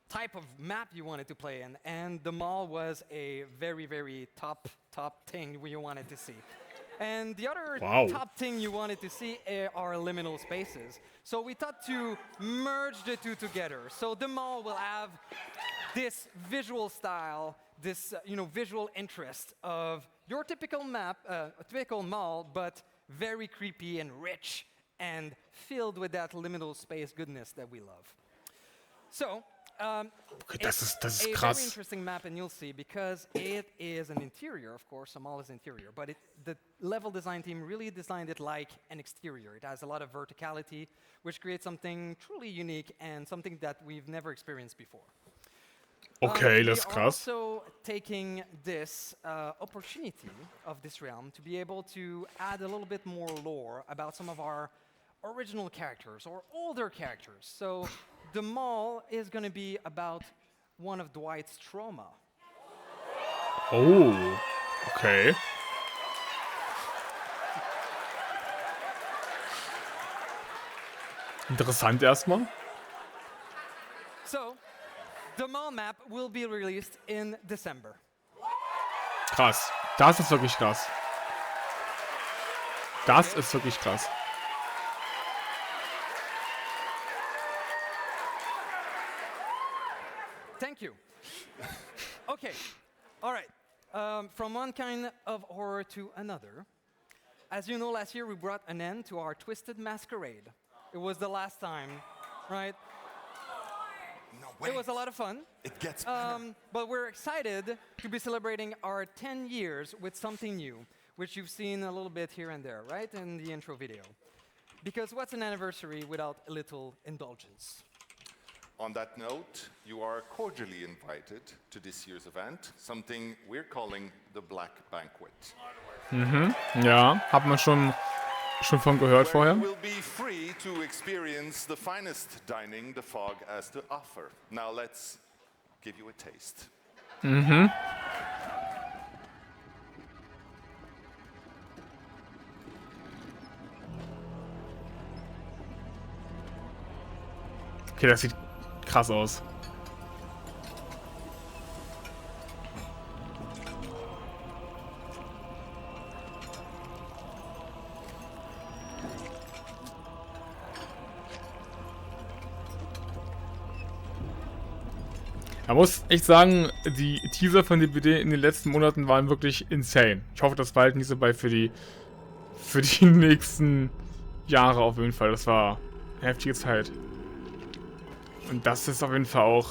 type of map you wanted to play in, and the mall was a very, very top thing you wanted to see. And the other Wow. top thing you wanted to see are liminal spaces. So we thought to merge the two together. So the mall will have this visual style, this visual interest of your typical map, a typical mall, but very creepy and rich and filled with that liminal space goodness that we love. So, Okay, das ist a very krass. interesting map, and you'll see, because it is an interior, of course, a mall is interior, but the level design team really designed it like an exterior. It has a lot of verticality, which creates something truly unique and something that we've never experienced before. Okay, das we ist are krass. also taking this opportunity of this realm to be able to add a little bit more lore about some of our original characters or older characters. So the mall is going to be about one of Dwight's trauma. Oh, okay. Interessant erstmal. So the mall map will be released in December. Krass. Das ist wirklich krass. Das ist wirklich krass. Thank you. Okay, all right. From one kind of horror to another. As you know, last year we brought an end to our Twisted Masquerade. It was the last time, right? No, It was a lot of fun. It gets better. But we're excited to be celebrating our 10 years with something new, which you've seen a little bit here and there, right, in the intro video. Because what's an anniversary without a little indulgence? On that note, you are cordially invited to this year's event, something we're calling the Black Banquet. Mhm. Ja, hat man schon von gehört Where vorher. you will be free to experience the finest dining the fog has to offer. Now let's give you a taste. Mhm. Okay, das sieht krass aus. Man muss echt sagen, die Teaser von DBD in den letzten Monaten waren wirklich insane. Ich hoffe, das behalten die so bei für die nächsten Jahre auf jeden Fall. Das war eine heftige Zeit. Und das ist auf jeden Fall auch...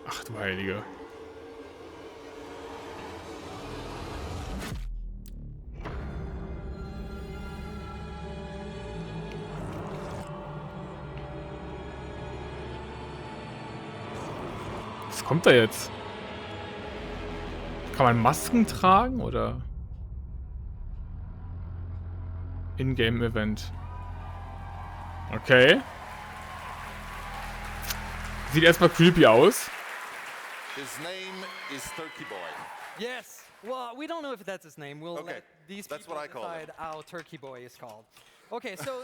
Ach du Heilige. Was kommt da jetzt? Kann man Masken tragen oder? In-Game-Event. Okay. Sieht erstmal creepy aus. His name is Turkey Boy. Yes. Well, we don't know if that's his name. We'll Okay, let these that's people what I call decide how Turkey Boy is called. Okay, so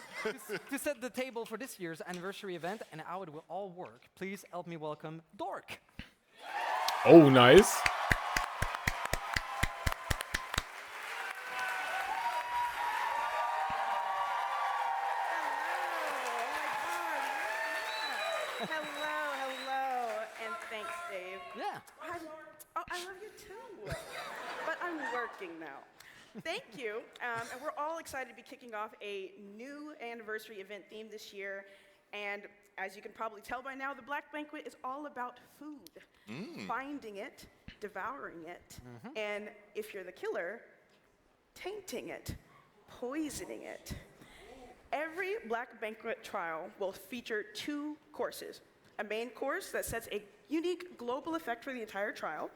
to set the table for this year's anniversary event and how it will all work, please help me welcome Dork. Oh, nice. Hello, and thanks, Dave. Yeah. I love you too, but I'm working now. Thank you, and we're all excited to be kicking off a new anniversary event theme this year, and as you can probably tell by now, the Black Banquet is all about food. Finding it, devouring it, and if you're the killer, tainting it, poisoning it. Every Black Banquet trial will feature 2 courses. A main course that sets a unique global effect for the entire trial,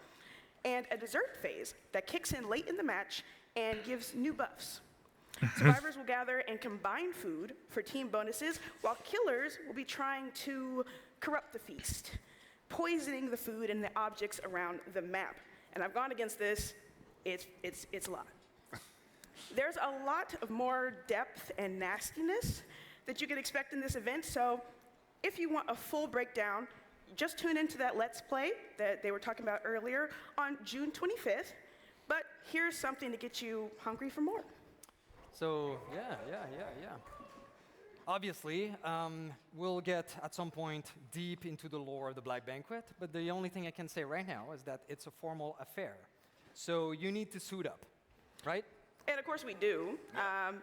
and a dessert phase that kicks in late in the match and gives new buffs. Survivors will gather and combine food for team bonuses, while killers will be trying to corrupt the feast, poisoning the food and the objects around the map. And I've gone against this. It's a lot. There's a lot of more depth and nastiness that you can expect in this event, so if you want a full breakdown, just tune into that Let's Play that they were talking about earlier on June 25th, but here's something to get you hungry for more. So, yeah. Obviously, we'll get at some point deep into the lore of the Black Banquet, but the only thing I can say right now is that it's a formal affair. So you need to suit up, right? And of course we do,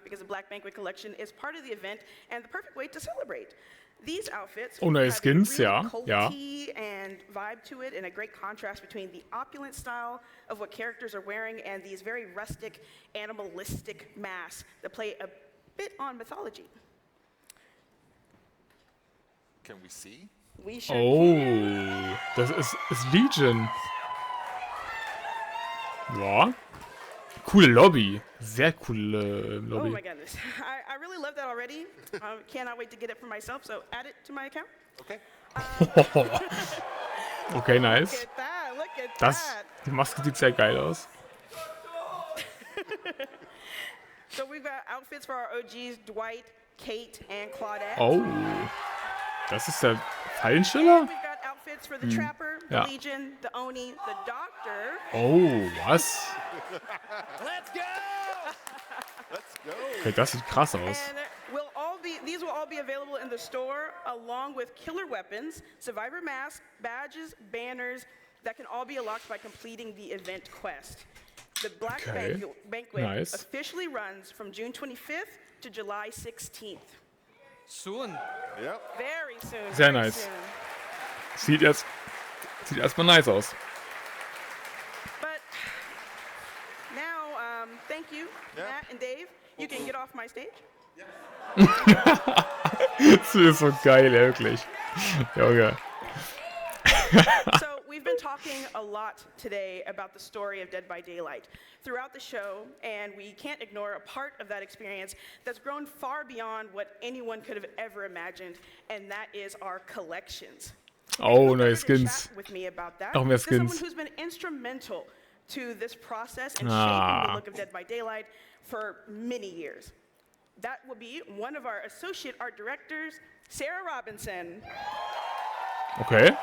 because the Black Banquet collection is part of the event and the perfect way to celebrate. These outfits neue Skins, have a ja, really ja. culty and vibe to it, and a great contrast between the opulent style of what characters are wearing and these very rustic, animalistic masks that play a bit on mythology. Can we see? We sure can. Oh, das ist Legion. Ja. Coole Lobby. Sehr coole Lobby. Oh my goodness. I really love that already. Cannot wait to get it for myself, so add it to my account. Okay. Okay, nice. Look at that, look at Das, that. die Maske sieht sehr geil aus. So we've got outfits for our OGs, Dwight, Kate, and Claudette. Oh, das ist der Fallensteller? We've got outfits for the Trapper, the Ja. Legion, the Oni, the Doctor. Oh, was? Let's go! Let's go. Okay, das sieht krass aus. And these will all be available in the store, along with killer weapons, survivor masks, badges, banners, that can all be unlocked by completing the event quest. The Black Banquet Nice. officially runs from June 25th to July 16th. Soon. Yep. Very soon. Sehr very nice. soon. Sieht erstmal nice aus. But now, thank you, Matt and Dave. You can get off my stage. Das ist so geil, wirklich. Junge. So we've been talking a lot today about the story of Dead by Daylight throughout the show, and we can't ignore a part of that experience that's grown far beyond what anyone could have ever imagined, and that is our collections. Oh, And neue to Skins. chat with me about that, Noch mehr is someone Skins. who's been instrumental to this process and Ah. shaping the look of Dead by Daylight for many years. That will be one of our associate art directors, Sarah Robinson. Okay.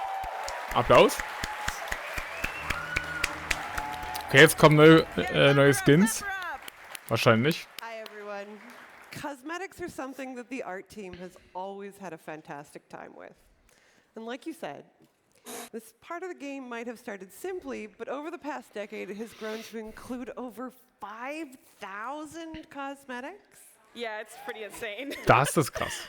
Applaus. Okay, jetzt kommen neue Skins. Wahrscheinlich. Hi, everyone. Cosmetics are something that the art team has always had a fantastic time with. And like you said, this part of the game might have started simply, but over the past decade, it has grown to include over 5,000 cosmetics. Yeah, it's pretty insane. Das ist krass.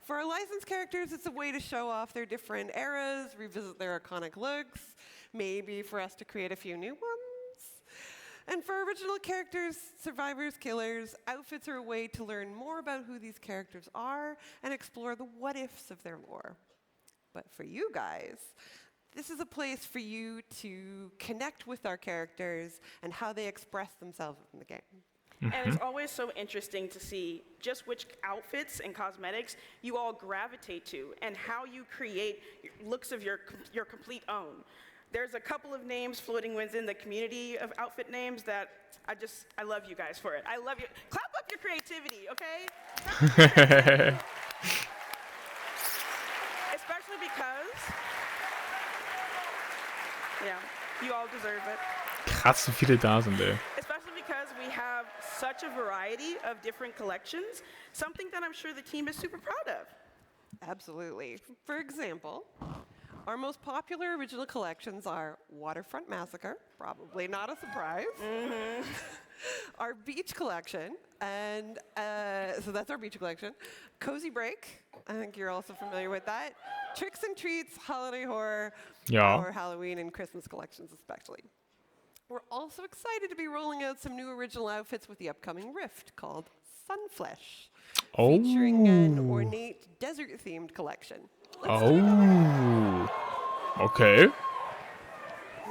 For our licensed characters, it's a way to show off their different eras, revisit their iconic looks, maybe for us to create a few new ones. And for original characters, survivors, killers, outfits are a way to learn more about who these characters are and explore the what-ifs of their lore. But for you guys, this is a place for you to connect with our characters and how they express themselves in the game. And it's always so interesting to see just which outfits and cosmetics you all gravitate to and how you create looks of your complete own. There's a couple of names floating within the community of outfit names that I love you guys for it. I love you. Clap up your creativity, okay? Especially because, yeah, you all deserve it. Krass, wie viele da sind, ey. Especially because we have such a variety of different collections, something that I'm sure the team is super proud of. Absolutely. For example, our most popular original collections are Waterfront Massacre, probably not a surprise. Our beach collection, and so that's our beach collection. Cozy Break, I think you're also familiar with that. Tricks and Treats, Holiday Horror, our Halloween and Christmas collections especially. We're also excited to be rolling out some new original outfits with the upcoming Rift called Sunflesh, featuring an ornate desert-themed collection. Okay.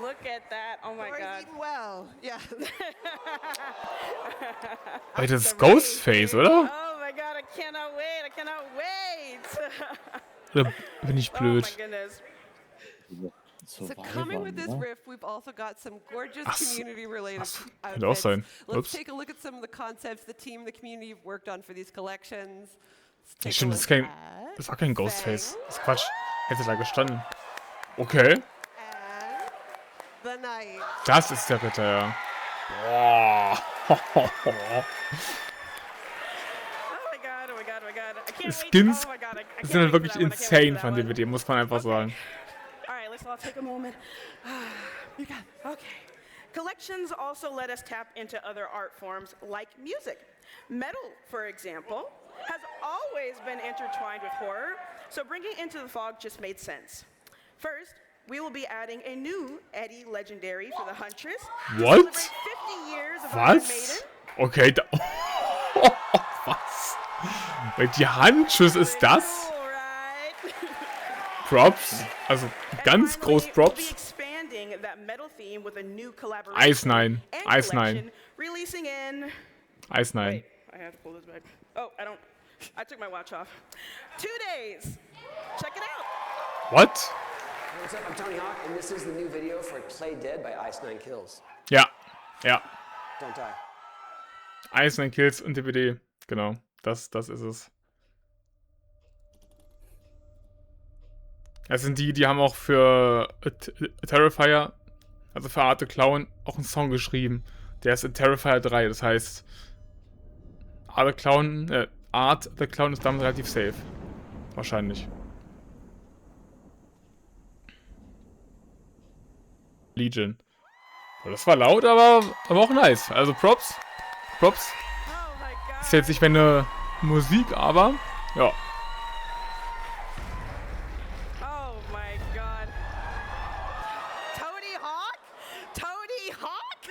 Look at that. Oh my God. Well, yeah. Ey, das ist Ghostface, oder? Oh my God, I cannot wait. I cannot wait. Oder bin ich blöd? Oh my goodness. So coming with this riff, we've also got some gorgeous community-related Könnte auch sein. Let's take a look at some of the concepts the team and the community have worked on for these collections. Ja, stimmt, das war kein Ghostface. Das ist Quatsch. Hätte da gestanden. Okay. The Night. Das ist der Ritter, ja. Boah. Skins sind halt wirklich insane von DBD, muss man einfach sagen. Alright, let's all take a moment. Okay. Collections also let us tap into other art forms like music. Metal, for example, has always been intertwined with horror, so bringing Into the Fog just made sense. First, we will be adding a new Eddie Legendary for the Huntress. What? 50 years of Iron Maiden. Okay, da was? Welche Handschuss ist das? Props. Also ganz groß Props. Ice Nine. Ice Nine. Releasing in. Ice Nine. Wait, I have to pull this back. Oh, I took my watch off. 2 days. Check it out. What? What's up? I'm Tony Hawk, and this is the new video for Play Dead by Ice Nine Kills. Ja, ja. Don't die. Ice Nine Kills und DBD. Genau, das ist es. Das sind die haben auch für Terrifier, also für Art the Clown, auch einen Song geschrieben. Der ist in Terrifier 3, das heißt, Art the Clown ist damit relativ safe. Wahrscheinlich. Legion. Oh, das war laut, aber auch nice. Also Props. Props. Ist jetzt nicht meine Musik, aber ja. Oh my God. Tony Hawk? Tony Hawk?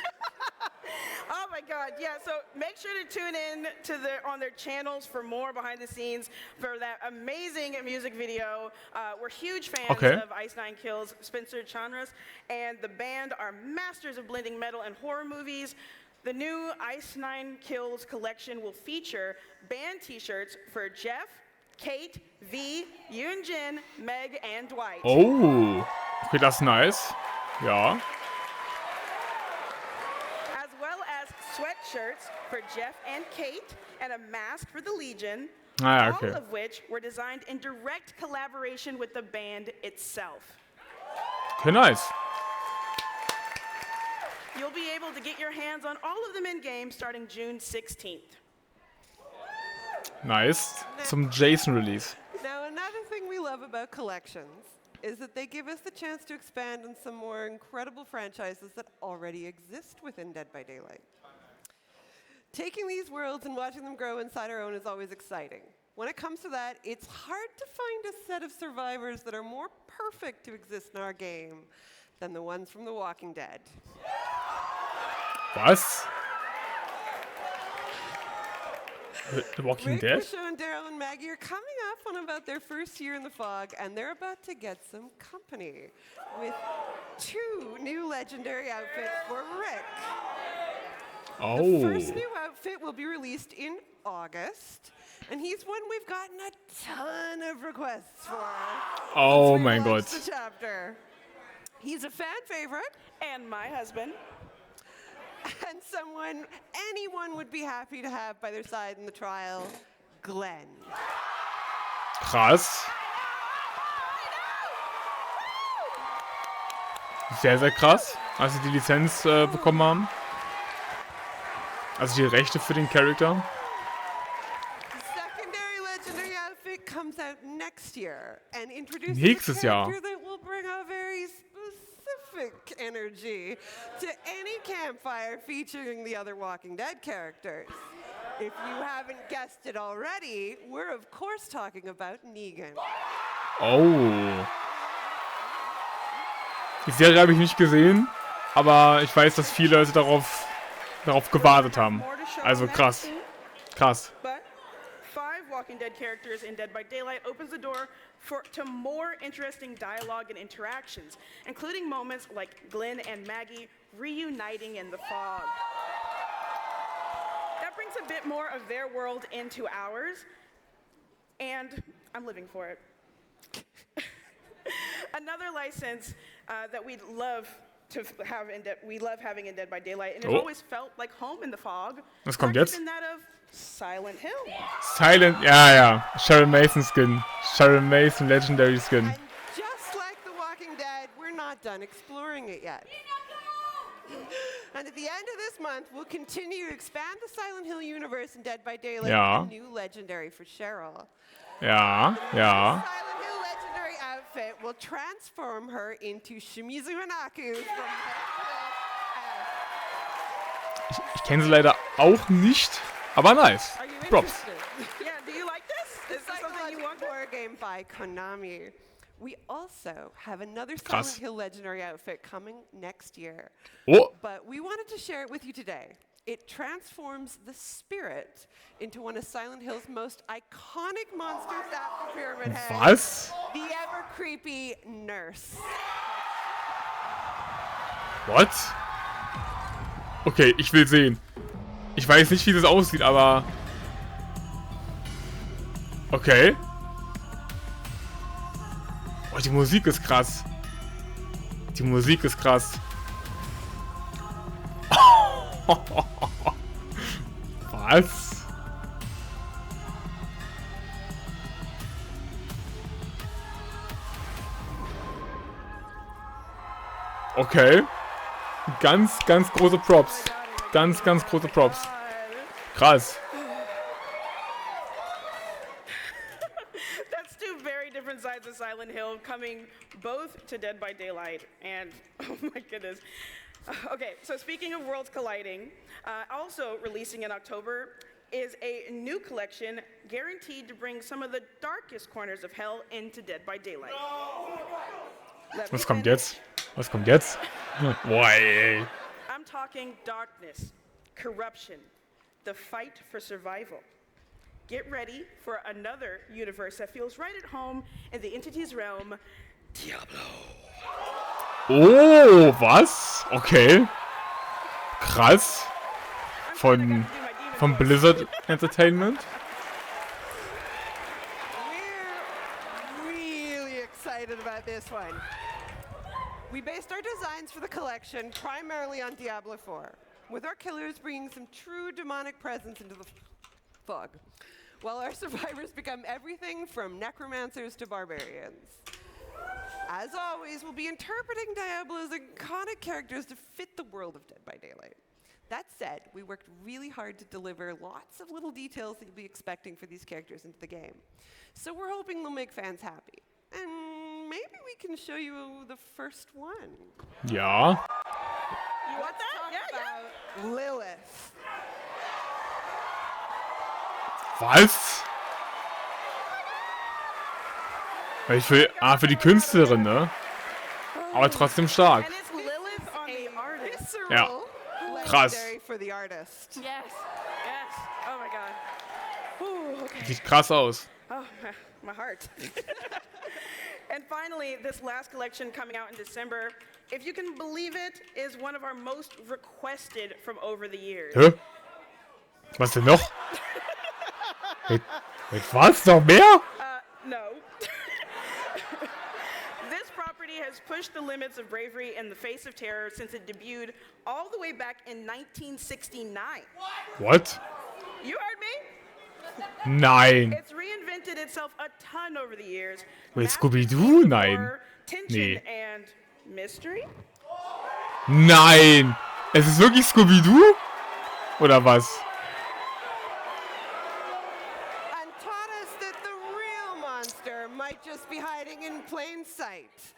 Oh my God. Yeah, so make sure to tune in to on their channels for more behind the scenes for that amazing music video. We're huge fans of Ice Nine Kills, Spencer Chanras, and the band are masters of blending metal and horror movies. The new Ice Nine Kills collection will feature band t-shirts for Jeff, Kate, V, Yoonjin, Meg, and Dwight. Oh, okay, das ist nice. Ja. As well as sweatshirts for Jeff and Kate, and a mask for the Legion. Ah, okay. All of which were designed in direct collaboration with the band itself. Okay, nice. You'll be able to get your hands on all of them in-game starting June 16th. Nice. Zum Jason-Release. Now, another thing we love about collections is that they give us the chance to expand on some more incredible franchises that already exist within Dead by Daylight. Taking these worlds and watching them grow inside our own is always exciting. When it comes to that, it's hard to find a set of survivors that are more perfect to exist in our game than the ones from The Walking Dead. Was? The Walking Dead? Rick, Michelle, and Daryl and Maggie are coming up on about their first year in the fog, and they're about to get some company with 2 new legendary outfits for Rick. Oh. The first new outfit will be released in August, and he's one we've gotten a ton of requests for. Oh since we mein launched Gott. The chapter. He's a fan favorite. And my husband. And someone anyone would be happy to have by their side in the trial, Glenn. Krass. Sehr, sehr krass, als sie die Lizenz bekommen haben. Also die Rechte für den Charakter. Secondary legendary outfit comes out next year and introduces Nächstes a Jahr. character that will bring a very specific energy to any campfire featuring the other Walking Dead characters. If you haven't guessed it already, we're of course talking about Negan. Oh. Die Serie habe ich nicht gesehen, aber ich weiß, dass viele Leute darauf gewartet haben. Also krass. Krass. But 5 Walking Dead characters in Dead by Daylight opens the door to more interesting dialogue and interactions, including moments like Glenn and Maggie reuniting in the fog. That brings a bit more of their world into ours, and I'm living for it. Another license that we love having in Dead by Daylight, and it's always felt like home in the fog. Was kommt jetzt? Even that of Silent Hill. Silent, ja. Sharon Mason Skin. Sharon Mason Legendary Skin. And just like The Walking Dead, we're not done exploring it yet. And at the end of this month, we'll continue to expand the Silent Hill universe in Dead by Daylight Ja. with a new legendary for Cheryl. Ja. Silent Hill legendary outfit will transform her into Shimizu Hanaku from Ich kenne sie leider auch nicht, aber nice. Are you Props. interested? Yeah, do you like this? Is this something you want? War game by Konami. We also have another Krass. Silent Hill legendary outfit coming next year. Oh. But we wanted to share it with you today. It transforms the spirit into one of Silent Hill's most iconic monsters at the Pyramid Head. Was? The ever creepy nurse. What? Okay, ich will sehen. Ich weiß nicht, wie das aussieht, aber... Okay. Oh, die Musik ist krass. Die Musik ist krass. Was? Okay. Ganz große Props. Ganz große Props. Krass. That's 2 very different sides of Silent Hill coming both to Dead by Daylight, and oh my goodness. Okay, so speaking of worlds colliding, also releasing in October is a new collection guaranteed to bring some of the darkest corners of hell into Dead by Daylight. Was kommt jetzt? Was kommt jetzt? Boah, ey. I'm talking darkness, corruption, the fight for survival. Get ready for another universe that feels right at home in the entity's realm, Diablo. Oh, was? Okay. Krass. Von Blizzard Entertainment. We're really excited about this one. We based our designs for the collection primarily on Diablo 4, with our killers bringing some true demonic presence into the fog, while our survivors become everything from necromancers to barbarians. As always, we'll be interpreting Diablo's iconic characters to fit the world of Dead by Daylight. That said, we worked really hard to deliver lots of little details that you'll be expecting for these characters into the game. So we're hoping they'll make fans happy. And maybe we can show you the first one. Ja. You want that? About Lilith. Was? Ich will... für die Künstlerin, ne? Aber trotzdem stark. And it's Lilith on the artist. Ja. Krass. Legendary for the artist. Yes. Oh my god. Ooh, okay. Sieht krass aus. Oh, my heart. And finally, this last collection coming out in December, if you can believe it, is one of our most requested from over the years. Hä? Was denn noch? Was? Noch mehr? No. This property has pushed the limits of bravery in the face of terror since it debuted all the way back in 1969. What? You heard me? Nein. It's reinvented itself a ton over the years. Wait, Scooby Doo? Nein. Horror, tension, Nee. and mystery? Nein. Es ist wirklich Scooby Doo? Oder was? And taught us that the real monster might just be hiding in plain sight.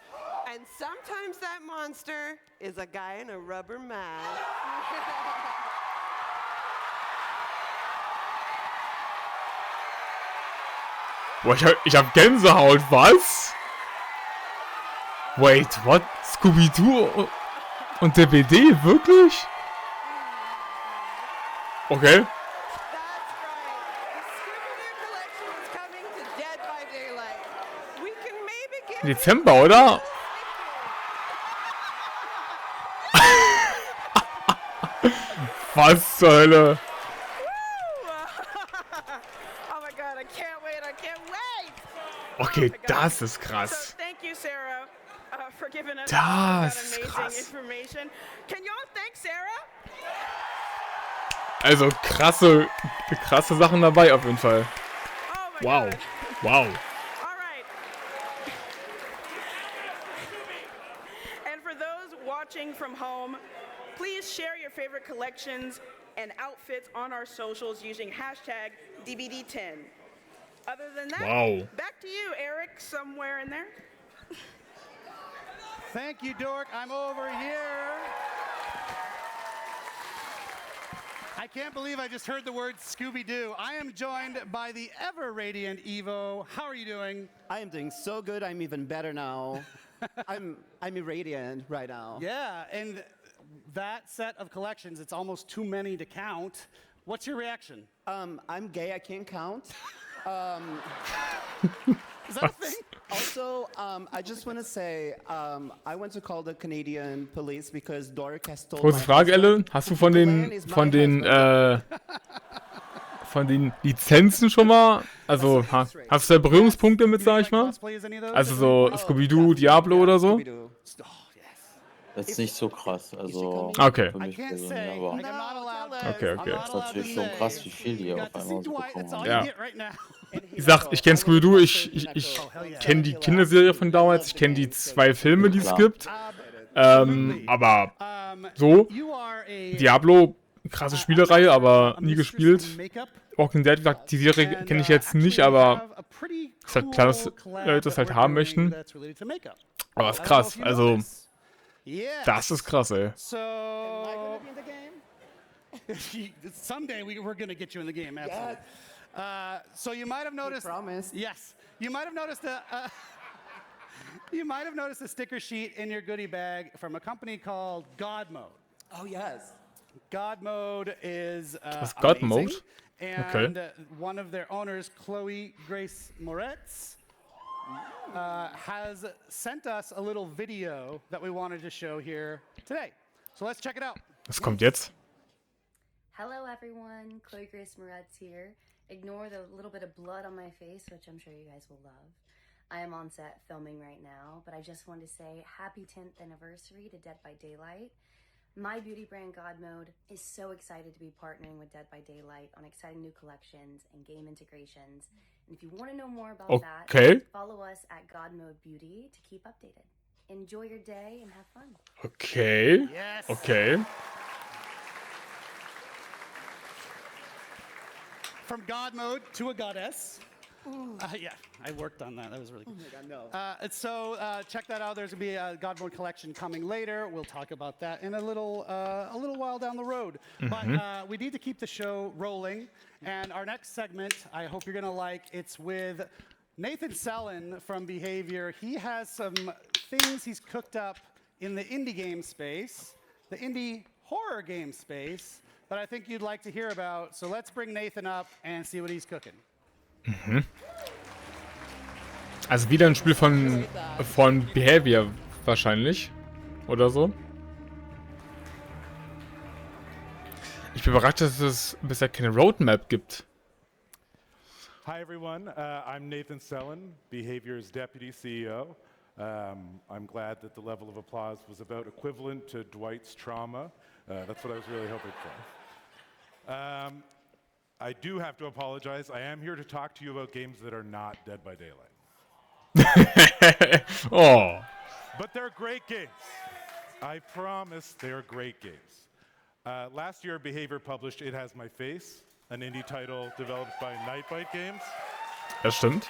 And sometimes that monster is a guy in a rubber mask. Boah, ich hab Gänsehaut, was? Wait, what? Scooby Doo und DBD, wirklich? Okay. Dezember, oder? Was zur Hölle? Oh my god, I can't wait, I can't wait! Okay, das ist krass. Thank you, Sarah, for giving us Das that ist amazing krass. information. Can you all thank Sarah? Also krasse Sachen dabei auf jeden Fall. Wow. Wow. And for those watching from home, please share your favorite collections and outfits on our socials using hashtag DBD10. Other than that, Wow. back to you, Eric, somewhere in there. Thank you, Dork. I'm over here. I can't believe I just heard the word Scooby Doo. I am joined by the ever radiant Evo. How are you doing? I am doing so good. I'm even better now. I'm irradiant right now. Yeah, and that set of collections, it's almost too many to count. What's your reaction? I'm gay. I can't count. Is that a thing? Also, I just want to say, I want to call the Canadian police because Dork has told Kurze my Frage, Elle. husband- Hast du von den Lizenzen schon mal, also hast du da Berührungspunkte mit, sag ich mal? Also so Scooby Doo, Diablo oder so? Das ist nicht so krass, also Okay. für mich persönlich, aber Okay. das ist natürlich schon krass, wie viel die auf einmal so bekommen haben. Ja. Ich sag, ich kenn Scooby Doo, ich kenne die Kinderserie von damals, ich kenne die 2 Filme, die es gibt. Aber so, Diablo, krasse Spielereihe, aber nie gespielt. Walking Dead, die Serie kenne ich jetzt nicht, aber ist halt klar, dass Leute das halt haben möchten. Aber ist krass, also das ist krass, ey. So, someday we're going to get you in the game, absolutely. So you might have noticed. Yes, you might have noticed a sticker sheet in your goodie bag from a company called God Mode. Oh yes. God Mode is Was God Mode? And one of their owners, Chloe Grace Moretz, has sent us a little video that we wanted to show here today. So let's check it out. Was kommt jetzt? Hello everyone, Chloe Grace Moretz here. Ignore the little bit of blood on my face, which I'm sure you guys will love. I am on set filming right now, but I just wanted to say happy 10th anniversary to Dead by Daylight. My beauty brand God Mode is so excited to be partnering with Dead by Daylight on exciting new collections and game integrations. And if you want to know more about that, follow us at God Mode Beauty to keep updated. Enjoy your day and have fun. Okay. Yes. Okay. From God Mode to a goddess. Yeah, I worked on that. That was really good. Oh my God, no. So check that out. There's gonna be a God Mode collection coming later. We'll talk about that in a little while down the road. But we need to keep the show rolling. And our next segment, I hope you're gonna like. It's with Nathan Sellen from Behavior. He has some things he's cooked up in the indie game space, the indie horror game space, that I think you'd like to hear about. So let's bring Nathan up and see what he's cooking. Also wieder ein Spiel von Behavior wahrscheinlich. Oder so. Ich bin überrascht, dass es bisher keine Roadmap gibt. Hi everyone, I'm Nathan Sellen, Behavior's Deputy CEO. I'm glad that the level of applause was about equivalent to Dwight's trauma. That's what I was really hoping for. I do have to apologize. I am here to talk to you about games that are not Dead by Daylight. Oh. But they're great games. I promise they're great games. Last year, Behavior published It Has My Face, an indie title developed by Nightbite Games. Das stimmt.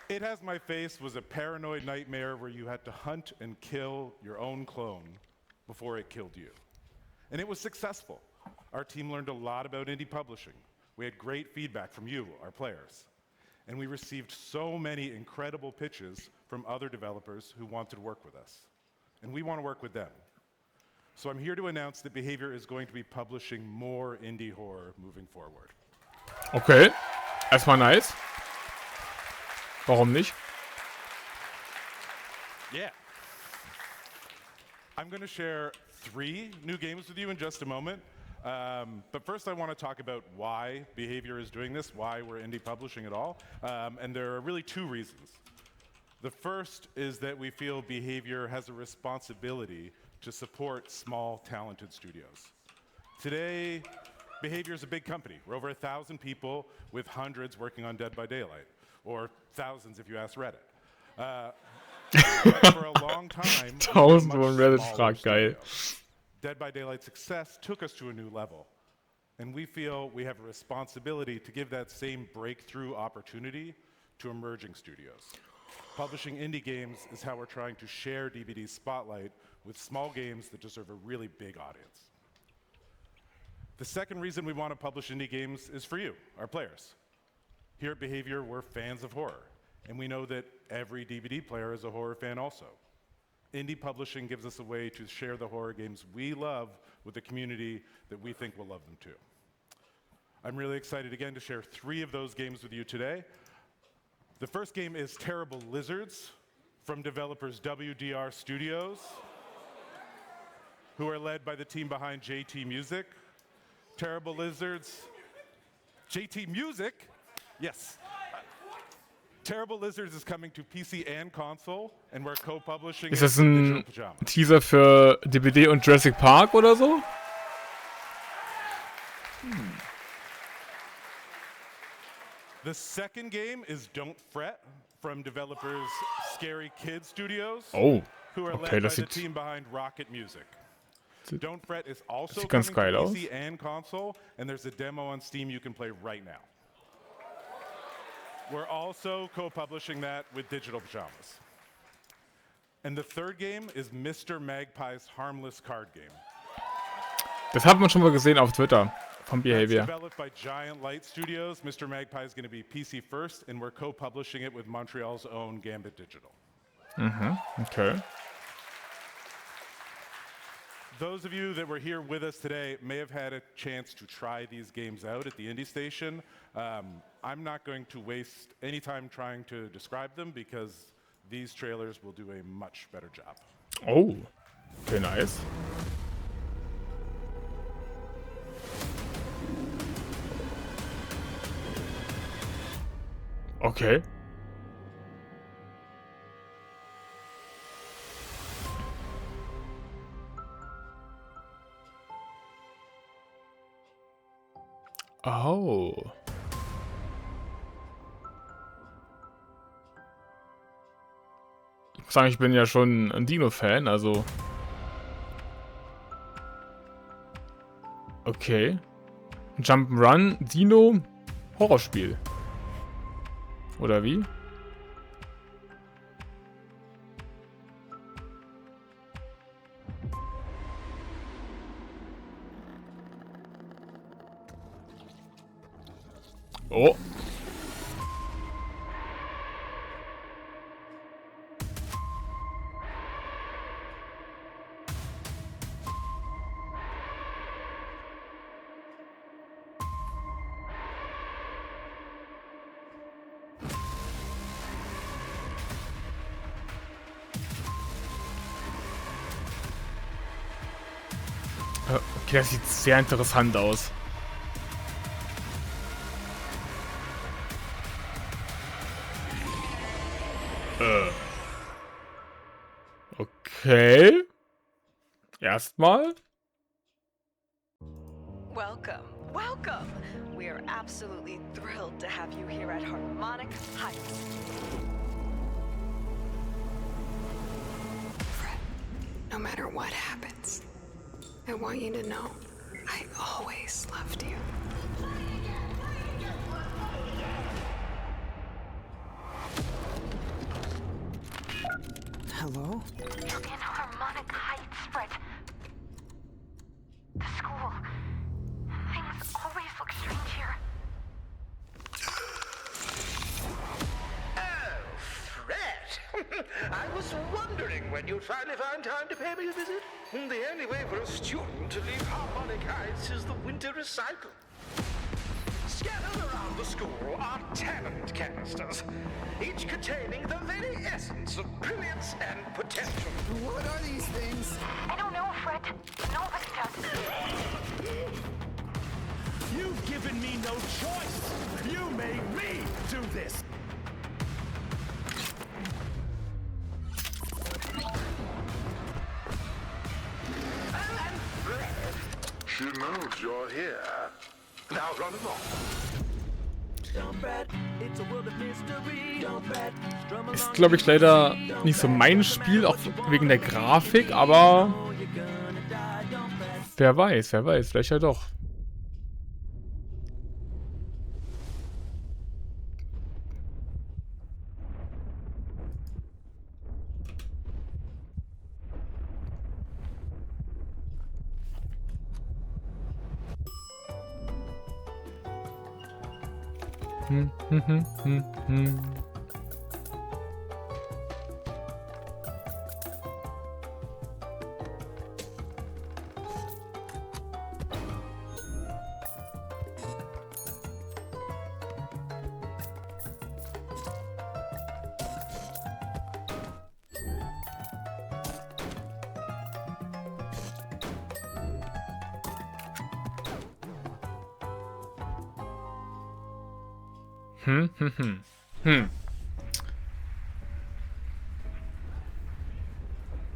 It Has My Face was a paranoid nightmare where you had to hunt and kill your own clone before it killed you. And it was successful. Our team learned a lot about indie publishing. We had great feedback from you, our players. And we received so many incredible pitches from other developers who wanted to work with us. And we want to work with them. So I'm here to announce that Behavior is going to be publishing more indie horror moving forward. Okay. Erstmal nice. Warum nicht? Yeah. I'm going to share 3 new games with you in just a moment. But first I want to talk about why Behavior is doing this, why we're indie publishing at all. And there are really 2 reasons. The first is that we feel Behavior has a responsibility to support small, talented studios. Today, Behavior is a big company. We're over 1,000 people with hundreds working on Dead by Daylight, or thousands if you ask Reddit. But for a long time, 1000 wurden Reddit fragt, geil. Dead by Daylight's success took us to a new level. And we feel we have a responsibility to give that same breakthrough opportunity to emerging studios. Publishing indie games is how we're trying to share DBD's spotlight with small games that deserve a really big audience. The second reason we want to publish indie games is for you, our players. Here at Behavior, we're fans of horror, and we know that every DBD player is a horror fan also. Indie publishing gives us a way to share the horror games we love with a community that we think will love them too. I'm really excited again to share 3 of those games with you today. The first game is Terrible Lizards from developers WDR Studios, who are led by the team behind JT Music. Terrible Lizards, JT Music? Yes. Terrible Lizards is coming to PC and console, and we're co-publishing. Ist das ein Teaser für DBD und Jurassic Park oder so? The second game is Don't Fret from developers Scary Kid Studios, who are led by the team behind Rocket Music. Don't Fret is also coming to PC and console, and there's a demo on Steam you can play right now. We're also co-publishing that with Digital Pajamas. And the third game is Mr. Magpie's Harmless Card Game. Das hat man schon mal gesehen auf Twitter von Behavior. It's developed by Giant Light Studios. Mr. Magpie is going to be PC first, and we're co-publishing it with Montreal's own Gambit Digital. Okay. Those of you that were here with us today may have had a chance to try these games out at the Indie Station. I'm not going to waste any time trying to describe them because these trailers will do a much better job. Oh, okay, nice. Okay. Oh. Ich muss sagen, ich bin ja schon ein Dino-Fan, also. Okay. Jump'n'Run, Dino, Horrorspiel. Oder wie? Oh. Okay, das sieht sehr interessant aus. Okay. Erstmal. Welcome, welcome. We are absolutely thrilled to have you here at Harmonic Heights. Fred, no matter what happens, I want you to know I always loved you. Hello? You're in Harmonic Heights, Fred. The school. Things always look strange here. Oh, Fred! I was wondering when you'd finally find time to pay me a visit. The only way for a student to leave Harmonic Heights is the winter recital. Scattered around the school are talent canisters, each containing the very essence of brilliance and potential. What are these things? I don't know, Fred. Nobody does. You've given me no choice. You made me do this. And Fred, she knows you're here. Now run along. Ist, glaube ich, leider nicht so mein Spiel, auch wegen der Grafik, aber wer weiß, vielleicht ja doch.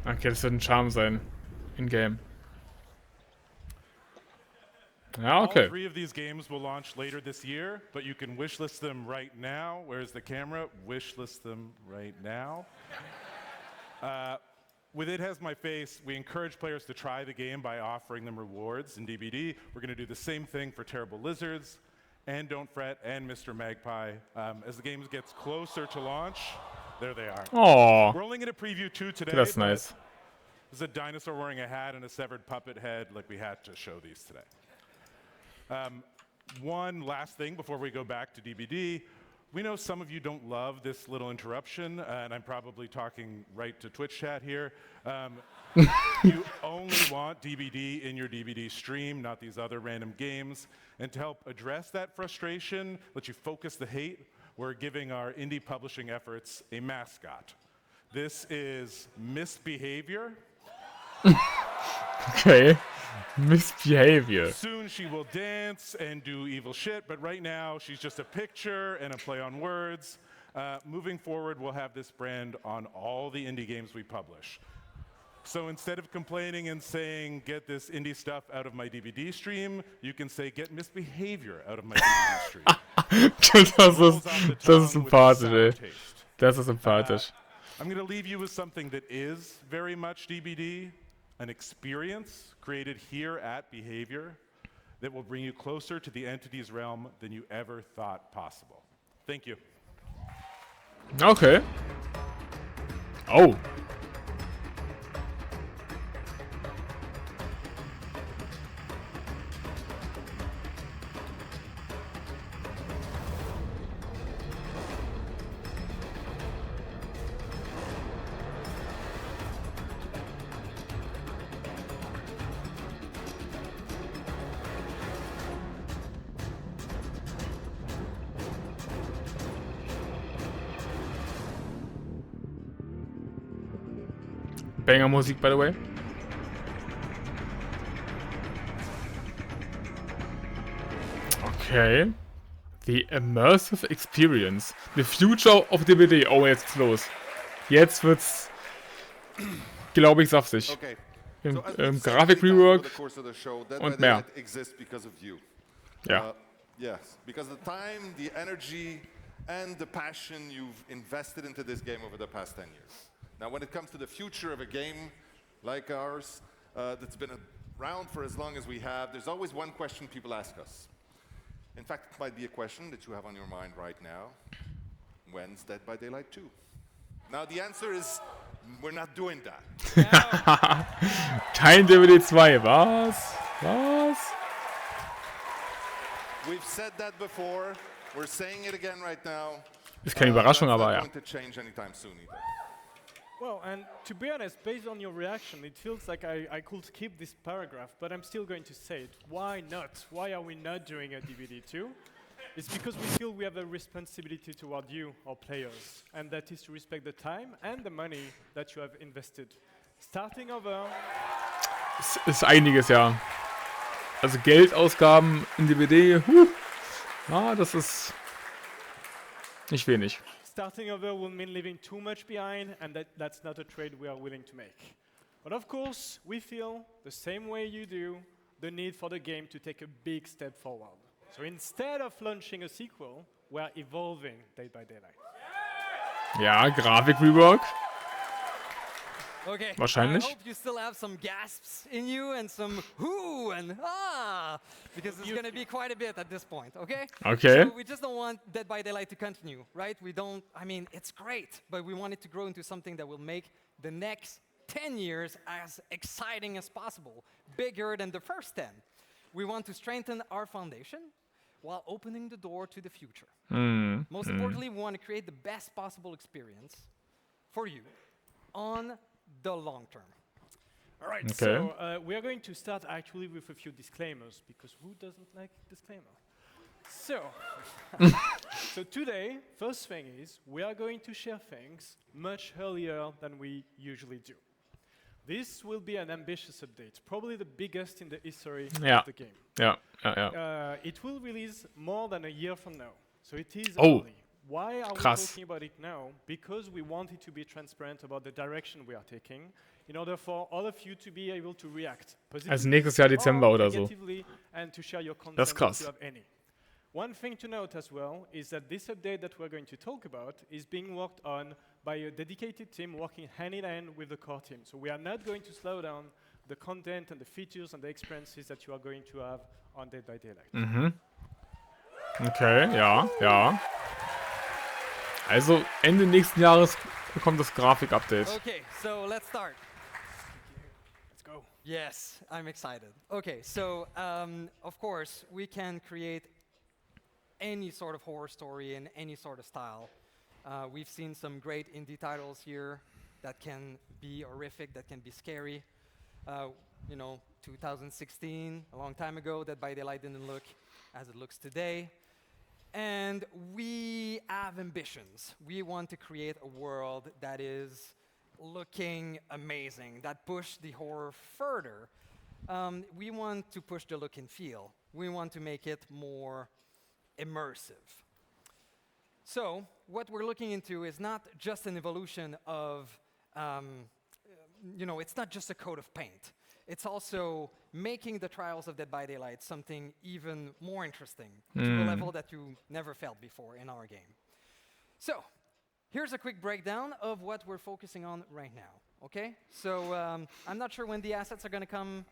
Okay, das wird ein Charme sein. In-game. Ja, okay. All 3 of these games will launch later this year, but you can wishlist them right now. Where's the camera? Wishlist them right now. With It Has My Face, we encourage players to try the game by offering them rewards in DBD. We're going to do the same thing for Terrible Lizards, and Don't Fret, and Mr. Magpie. As the game gets closer to launch, there they are. Aww. We're only going to preview 2 today. That's nice. There's a dinosaur wearing a hat and a severed puppet head. Like, we had to show these today. One last thing before we go back to DBD. We know some of you don't love this little interruption, and I'm probably talking right to Twitch chat here. You only want DBD in your DBD stream, not these other random games. And to help address that frustration, let you focus the hate, we're giving our indie publishing efforts a mascot. This is Misbehavior. Okay. Misbehavior. Soon she will dance and do evil shit, but right now she's just a picture and a play on words. Moving forward, we'll have this brand on all the indie games we publish. So instead of complaining and saying, get this indie stuff out of my DBD stream, you can say, get Misbehavior out of my DBD stream. Das ist sympathisch, ey. Das ist sympathisch. I'm going to leave you with something that is very much DBD, an experience created here at Behavior that will bring you closer to the entity's realm than you ever thought possible. Thank you. Okay. Oh. Banger Musik, by the way. Okay. The Immersive Experience. The Future of DBD. Oh, jetzt geht's los. Jetzt wird's, glaube ich, saftig. Okay. Grafik-Rework und mehr. Ja. Yes, because the time, the energy, and the passion you've invested into this game over the past 10 years. Now, when it comes to the future of a game like ours, that's been around for as long as we have, there's always one question people ask us. In fact, it might be a question that you have on your mind right now. When's Dead by Daylight 2? Now, the answer is, we're not doing that. Kein DBD 2, was? Was? We've said that before. We're saying it again right now. Ist keine Überraschung, That's aber not ja. going to change anytime soon either. Well, and to be honest, based on your reaction, it feels like I could skip this paragraph, but I'm still going to say it. Why not? Why are we not doing a DBD 2? It's because we feel we have a responsibility toward you, our players, and that is to respect the time and the money that you have invested. Starting over. Es ist einiges, ja. Also Geldausgaben in DBD, das ist nicht wenig. Starting over will mean leaving too much behind, and that's not a trade we are willing to make. But of course, we feel, the same way you do, the need for the game to take a big step forward. So instead of launching a sequel, we are evolving Dead by Daylight. Ja, Grafik-Rework. Okay, Wahrscheinlich. I hope you still have some gasps in you and some whoo and because it's going to be quite a bit at this point, okay? Okay. So we just don't want Dead by Daylight to continue, right? We don't, I mean, it's great, but we want it to grow into something that will make the next 10 years as exciting as possible, bigger than the first 10. We want to strengthen our foundation while opening the door to the future. Most importantly, we want to create the best possible experience for you on the long term. All right, Okay. so we are going to start actually with a few disclaimers, because who doesn't like disclaimer? So, so today, first thing is, we are going to share things much earlier than we usually do. This will be an ambitious update, probably the biggest in the history of the game. Ja. It will release more than a year from now, so it is Oh. early. Why are we Krass. talking about it now? Because we wanted to be transparent about the direction we are taking, in order for all of you to be able to react positively Also nächstes Jahr Dezember or oder so. negatively, and to share your content Das ist if krass. you have any. One thing to note as well is that this update that we're going to talk about is being worked on by a dedicated team working hand in hand with the core team. So we are not going to slow down the content and the features and the experiences that you are going to have on Dead by Daylight. Okay, ja. Also Ende nächsten Jahres kommt das Grafik-Update. Okay, so let's start. Let's go. Yes, I'm excited. Okay, so of course, we can create any sort of horror story in any sort of style. We've seen some great indie titles here that can be horrific, that can be scary. 2016, a long time ago, Dead by Daylight didn't look as it looks today. And we have ambitions. We want to create a world that is looking amazing, that push the horror further. We want to push the look and feel. We want to make it more immersive. So what we're looking into is not just an evolution of, it's not just a coat of paint. It's also making the trials of Dead by Daylight something even more interesting, to a level that you never felt before in our game. So here's a quick breakdown of what we're focusing on right now, okay? So I'm not sure when the assets are going to come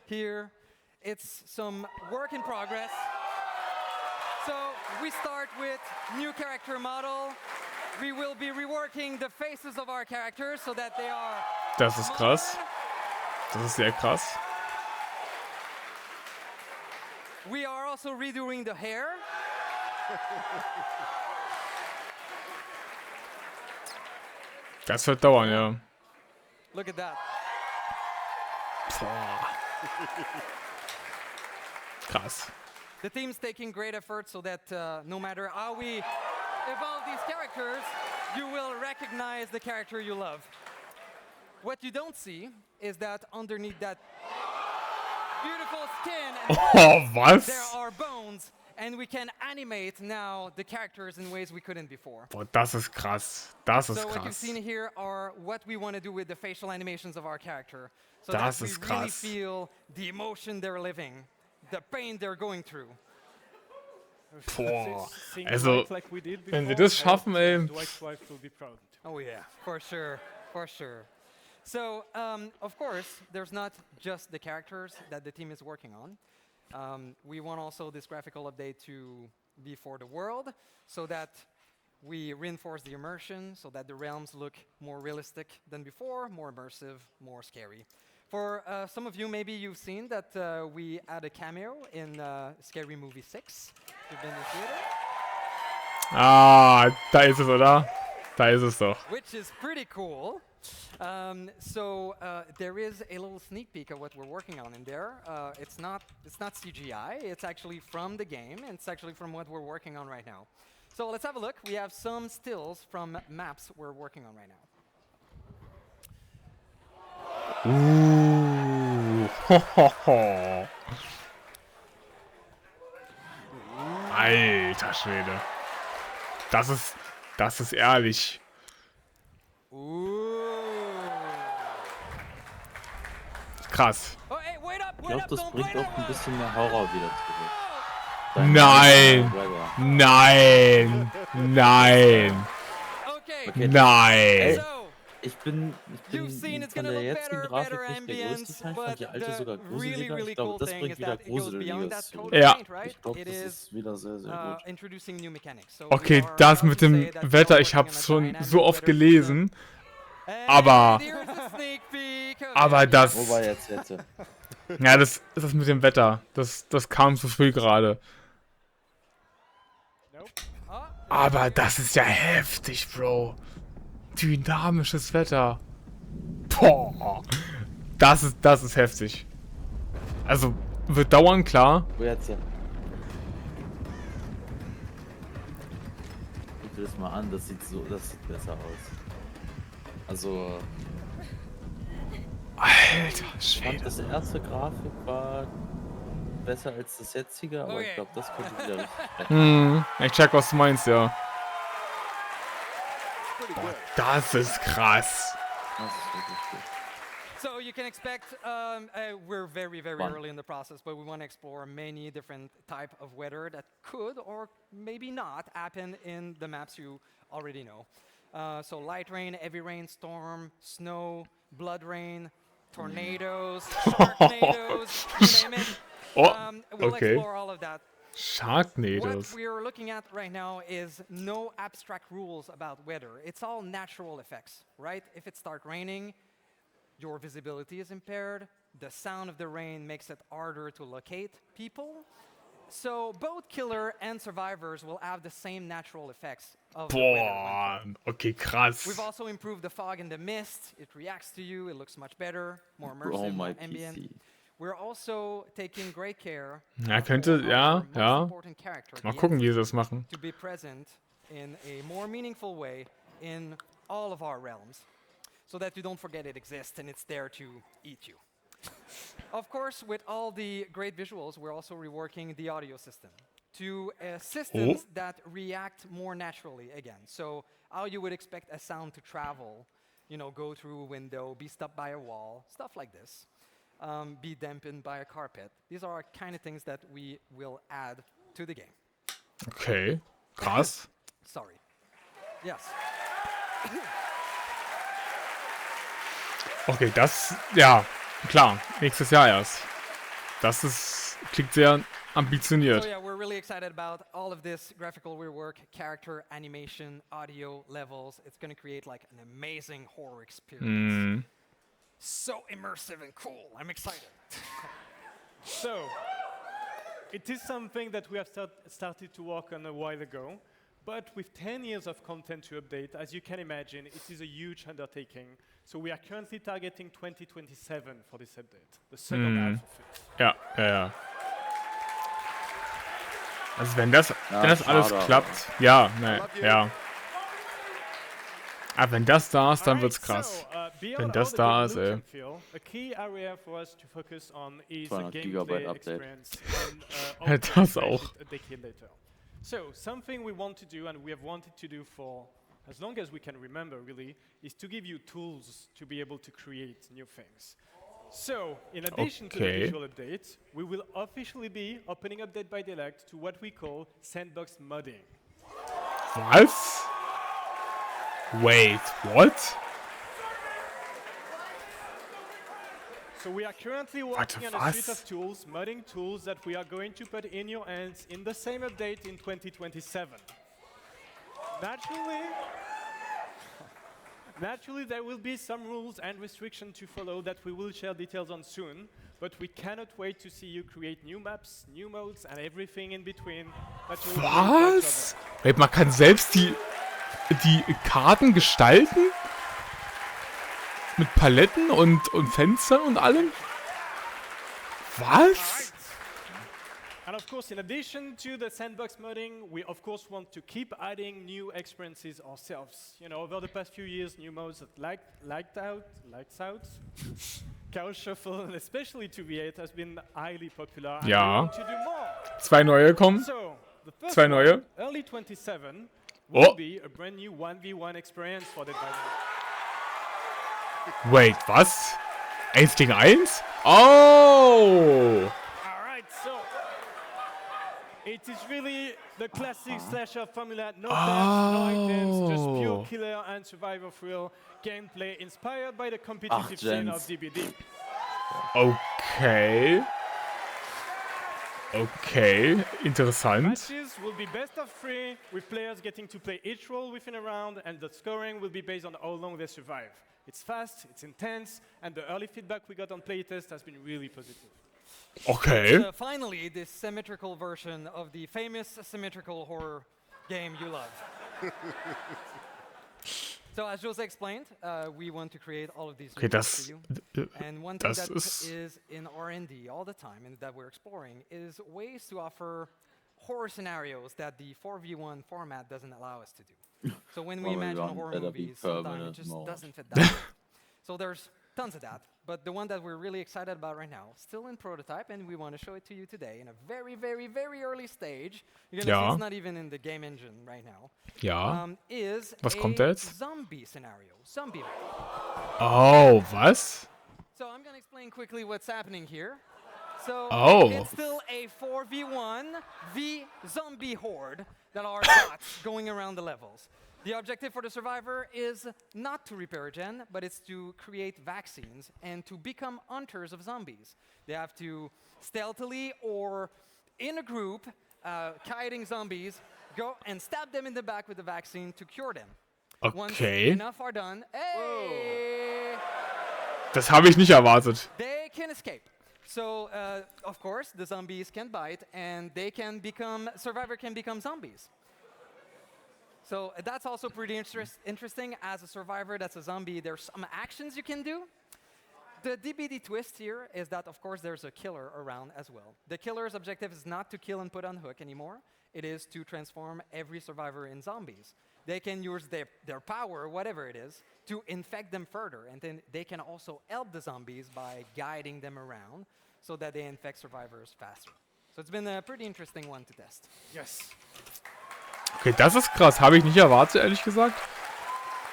here. It's some work in progress. So we start with new character model. We will be reworking the faces of our characters so that they are Das ist krass. Das ist sehr krass. We are also redoing the hair. Das wird dauern, ja. Look at that. Krass. The team's taking great effort so that no matter how we evolve these characters, you will recognize the character you love. What you don't see is that underneath that beautiful skin and was? there are bones and we can animate now the characters in ways we couldn't before. Boah, das ist krass. Das ist So what you've krass. seen here are what we want to do with the facial animations of our character. So Das that we ist really krass. feel the emotion they're living, the pain they're going through. Boah. Seeing Also, Dwight like we did wenn wir before, das schaffen, ey. Dwight's wife will be proud. Oh yeah, for sure, for sure. So, of course, there's not just the characters that the team is working on. We want also this graphical update to be for the world, so that we reinforce the immersion, so that the realms look more realistic than before, more immersive, more scary. For some of you, maybe you've seen that we had a cameo in Scary Movie 6. You've been in the theater. Ah, da ist es, oder? Da ist es doch. Which is pretty cool. There is a little sneak peek of what we're working on in there. It's not CGI. It's actually from the game. And it's actually from what we're working on right now. So let's have a look. We have some stills from maps we're working on right now. Hohoho. Alter Schwede. Das ist ehrlich. Krass. Ich glaube, das bringt auch ein bisschen mehr Horror wieder zurück. Nein! Nein! Nein! Okay, Nein! Ich bin von der jetzigen Grafik nicht der größte Fan, fand die alte sogar gruseliger. Ich glaube, das bringt wieder Gruseliges zurück. Ja. Ich glaube, das ist wieder sehr, sehr gut. Okay, das mit dem Wetter, ich hab's schon so oft gelesen. Aber das... Wobei jetzt. Ja, das ist das mit dem Wetter. Das kam zu früh gerade. Aber das ist ja heftig, Bro. Dynamisches Wetter. Boah. Das ist heftig. Also, wird dauern, klar. Wo jetzt? Guck dir das mal an, das sieht besser aus. Also... Alter Ich fand, das erste Grafik war besser als das jetzige, aber ich glaube, das könnte wieder richtig Ich check, was du meinst, ja. Boah, das ist krass. Das ist wirklich gut. So you can expect, we're very early in the process, but we want to explore many different type of weather that could or maybe not happen in the maps you already know. So light rain, heavy rain, storm, snow, blood rain, tornadoes, sharknadoes, you name it. We'll explore all of that. Sharknadoes. What we're looking at right now is no abstract rules about weather. It's all natural effects, right? If it starts raining, your visibility is impaired. The sound of the rain makes it harder to locate people. So both killer and survivors will have the same natural effects of the weather. Boah, okay, krass. We've also improved the fog and the mist. It reacts to you. It looks much better, more immersive, more ambient. PC. We're also taking great care Ja, könnte, ja. Mal gucken, wie sie das machen. to be present in a more meaningful way in all of our realms, so that you don't forget it exists and it's there to eat you. Of course, with all the great visuals, we're also reworking the audio system to systems that react more naturally again. So how you would expect a sound to travel, you know, go through a window, be stopped by a wall, stuff like this, be dampened by a carpet. These are kind of things that we will add to the game. Okay, krass. Sorry. Yes. Okay, das, ja, klar, nächstes Jahr erst. Klingt sehr ambitioniert. So yeah, we're really excited about all of this graphical rework, character, animation, audio levels. It's going to create like an amazing horror experience. So immersive and cool. I'm excited. So, it is something that we have started to work on a while ago, but with 10 years of content to update, as you can imagine, it is a huge undertaking. So we are currently targeting 2027 for this update, the second half of it. Ja. Also wenn das alles klappt, ja. Aber wenn das da ist, dann wird's krass. So, beyond das all the da good ist, look ey. and feel, a key area for us to focus on is the 200 gameplay Gigabyte Update. experience. And, Ja, das auch. a decade later. So, something we want to do and we have wanted to do for as long as we can remember, really, is to give you tools to be able to create new things. So, in addition to the Okay. visual update, we will officially be opening up Dead by Daylight to what we call sandbox modding. Was? Wait, what? So we are currently working on a suite of tools, modding tools that we are going to put in your hands in the same update in 2027. Naturally, there will be some rules and restrictions to follow that we will share details on soon, but we cannot wait to see you create new maps, new modes and everything in between. That you will really quite Was? Wait, man kann selbst die Karten gestalten? Mit Paletten und Fenstern und allem? Was? And of course, in addition to the sandbox modding, we of course want to keep adding new experiences ourselves. You know, over the past few years, new modes that Lights Out, Chaos Shuffle, and especially 2v8 has been highly popular. And we Ja. want to do more. 2 neue kommen. So, the first 2 neue. one, early 27, will Oh. be a brand new 1v1 experience for Dead by Daylight. Wait, was? 1 gegen 1? Oh! Alright, so it is really the classic slasher formula, no deaths, no items, just pure killer and survivor thrill gameplay inspired by the competitive scene of DBD. Okay. Okay, interessant. Matches will be best of 3, with players getting to play each role within a round, and the scoring will be based on how long they survive. It's fast, it's intense, and the early feedback we got on playtest has been really positive. Okay. So finally, this symmetrical version of the famous symmetrical horror game you love. So as Jose explained, we want to create all of these Okay, modes das- for you. And one thing das that ist- is in R&D all the time and that we're exploring is ways to offer horror scenarios that the 4v1 format doesn't allow us to do. So when we Well, imagine run horror better be movies, sometimes it permanent just mode. doesn't fit that well. So there's tons of that. But the one that we're really excited about right now, still in prototype, and we want to show it to you today in a very, very, very early stage. You're going to see Ja. it's not even in the game engine right now. Ja. Is Was a kommt da jetzt? zombie scenario. Zombie mode. Oh, was? So I'm going to explain quickly what's happening here. So Oh. it's still a 4v1 zombie horde that are dots going around the levels. The objective for the survivor is not to repair a gen, but it's to create vaccines and to become hunters of zombies. They have to stealthily or in a group, kiting zombies, go and stab them in the back with the vaccine to cure them. Once Okay. enough are done, hey, Das habe ich nicht erwartet. they can escape. So, of course, the zombies can bite, and they can become, survivor can become zombies. So that's also pretty interesting. As a survivor that's a zombie, there's some actions you can do. The DBD twist here is that, of course, there's a killer around as well. The killer's objective is not to kill and put on hook anymore. It is to transform every survivor in zombies. They can use their power, whatever it is, to infect them further. And then they can also help the zombies by guiding them around so that they infect survivors faster. So it's been a pretty interesting one to test. Yes. Okay, das ist krass. Habe ich nicht erwartet, ehrlich gesagt.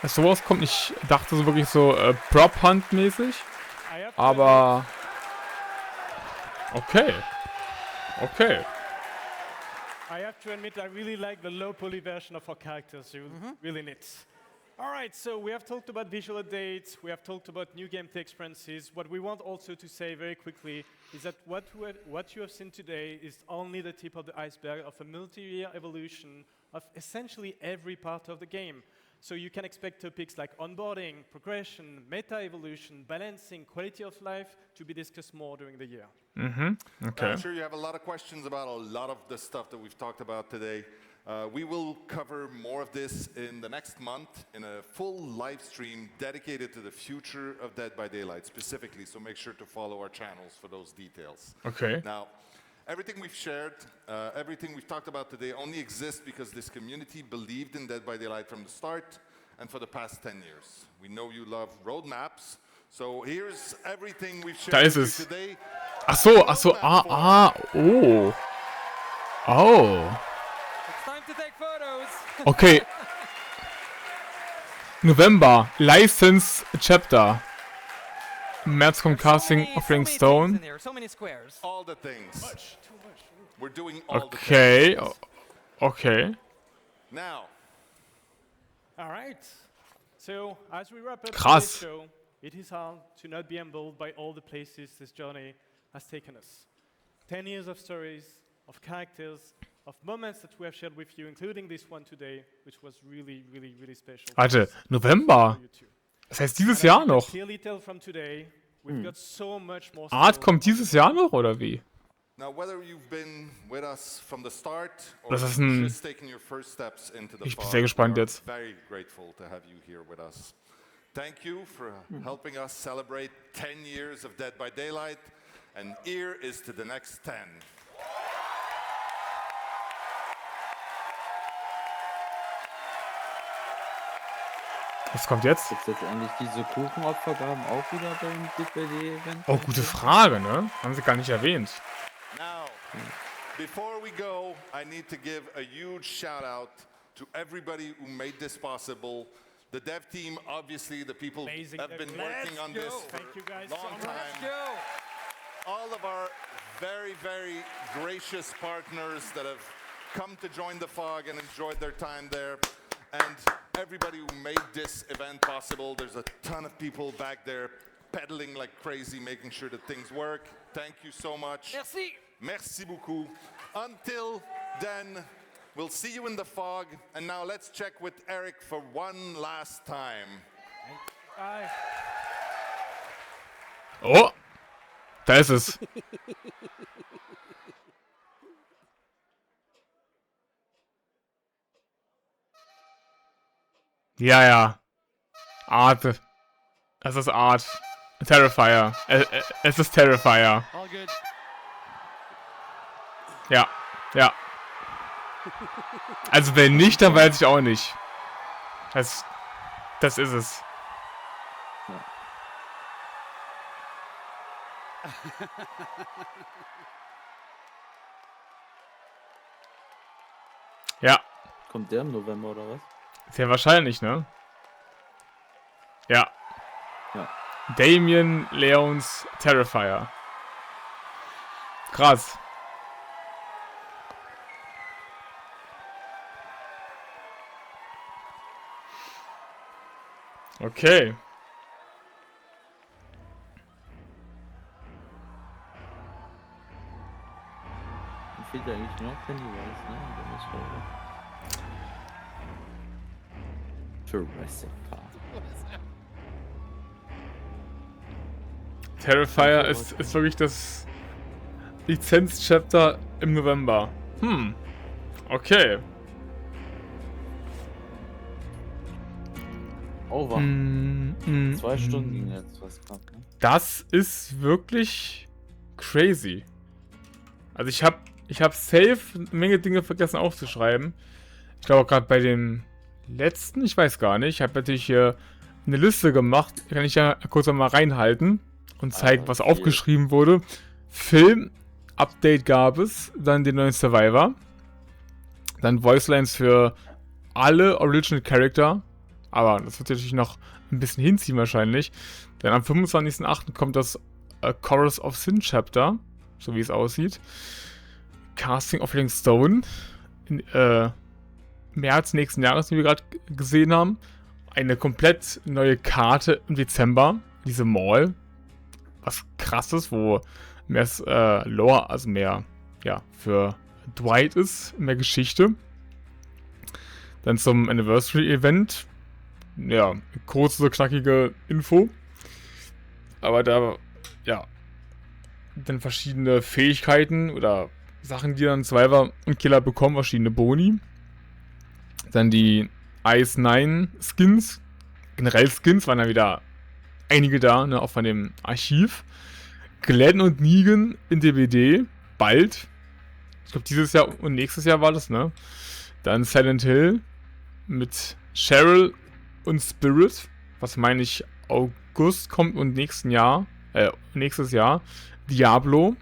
Dass sowas kommt. Ich dachte so wirklich so Prop-Hunt-mäßig. Aber... Okay. Okay. I have to admit, I really like the low poly version of our characters. Really neat. All right, so we have talked about visual updates. We have talked about new gameplay experiences. What we want also to say very quickly is that what you have seen today is only the tip of the iceberg of a multi-year evolution of essentially every part of the game. So you can expect topics like onboarding, progression, meta evolution, balancing, quality of life to be discussed more during the year. Okay. I'm sure you have a lot of questions about a lot of the stuff that we've talked about today. We will cover more of this in the next month in a full live stream dedicated to the future of Dead by Daylight specifically, so make sure to follow our channels for those details. Okay. Now, everything we've shared, everything we've talked about today only exists because this community believed in Dead by Daylight from the start, and for the past 10 years. We know you love roadmaps, so here's everything we've Da shared ist with you es. today. Ach so, oh. Oh. It's time to take photos. Okay. November, License Chapter. Im März kommt Casting of Rolling Stone. So many squares. All the things. We're doing all the Okay. things. Okay. Now. All right. So, as we wrap up Krass. today's show, it is hard to not be humbled by all the places this journey has taken us. 10 years of stories, of characters, of moments that we have shared with you, including this one today, which was really, really, really special. Warte, November. Das heißt dieses Jahr noch. Clearly tell from today, we've got so much more Art kommt dieses Jahr noch, oder wie? Now, whether you've been with us from the start or Das ist ein- just taking your first steps into the Ich bin fog, sehr gespannt we're jetzt. very grateful to have you here with us. Thank you for helping us celebrate 10 years of Dead by Daylight, and here is to the next 10. Was kommt jetzt? Gibt es jetzt endlich diese Kuchenopfergaben auch wieder beim DBD-Event? Oh, gute Frage, ne? Haben sie gar nicht erwähnt. Now, before we go, I need to give a huge shout out to everybody who made this possible. The dev team, obviously, the people have been working on this for a long time. All of our very, very gracious partners that have come to join the fog and enjoyed their time there. And everybody who made this event possible. There's a ton of people back there pedaling like crazy, making sure that things work. Thank you so much. Merci. Merci beaucoup. Until then, we'll see you in the fog. And now let's check with Eric for one last time. Bye. Oh, da ist es. Ja, ja. Art. Es ist Art. Terrifier. Es ist Terrifier. All good. Ja, ja. Also wenn nicht, dann weiß ich auch nicht. Das ist es. Ja. Kommt der im November oder was? Sehr wahrscheinlich, ne? Ja. Ja. Damien Leons Terrifier. Krass. Okay. Dann fehlt ja eigentlich nur noch Pennywise, ne? Und dann ist Jurassic Park. Terrifier ist wirklich das Lizenz-Chapter im November. Okay. Over. 2 Stunden ging jetzt was knapp, ne? Das ist wirklich crazy. Also ich hab safe eine Menge Dinge vergessen aufzuschreiben. Ich glaube gerade bei den letzten, ich weiß gar nicht. Ich habe natürlich hier eine Liste gemacht. Kann ich ja kurz mal reinhalten und zeigen, was aufgeschrieben wurde. Film-Update gab es, dann den neuen Survivor. Dann Voicelines für alle Original Character. Aber das wird natürlich noch ein bisschen hinziehen wahrscheinlich. Denn am 25.08. kommt das Chorus of Sin Chapter, so wie es aussieht. Casting of Rolling Stone in März nächsten Jahres, wie wir gerade gesehen haben. Eine komplett neue Karte im Dezember, diese Mall. Was krasses, wo mehr Lore, also mehr für Dwight ist, mehr Geschichte. Dann zum Anniversary-Event. Ja, kurze, knackige Info. Aber da, dann verschiedene Fähigkeiten oder Sachen, die dann Survivor und Killer bekommen, verschiedene Boni. Dann die Ice 9 Skins. Generell Skins waren ja wieder einige da, ne, auch von dem Archiv. Glenn und Negan in DBD, bald. Ich glaube, dieses Jahr und nächstes Jahr war das, ne? Dann Silent Hill mit Cheryl und Spirit, was meine ich August kommt und nächstes Jahr. Diablo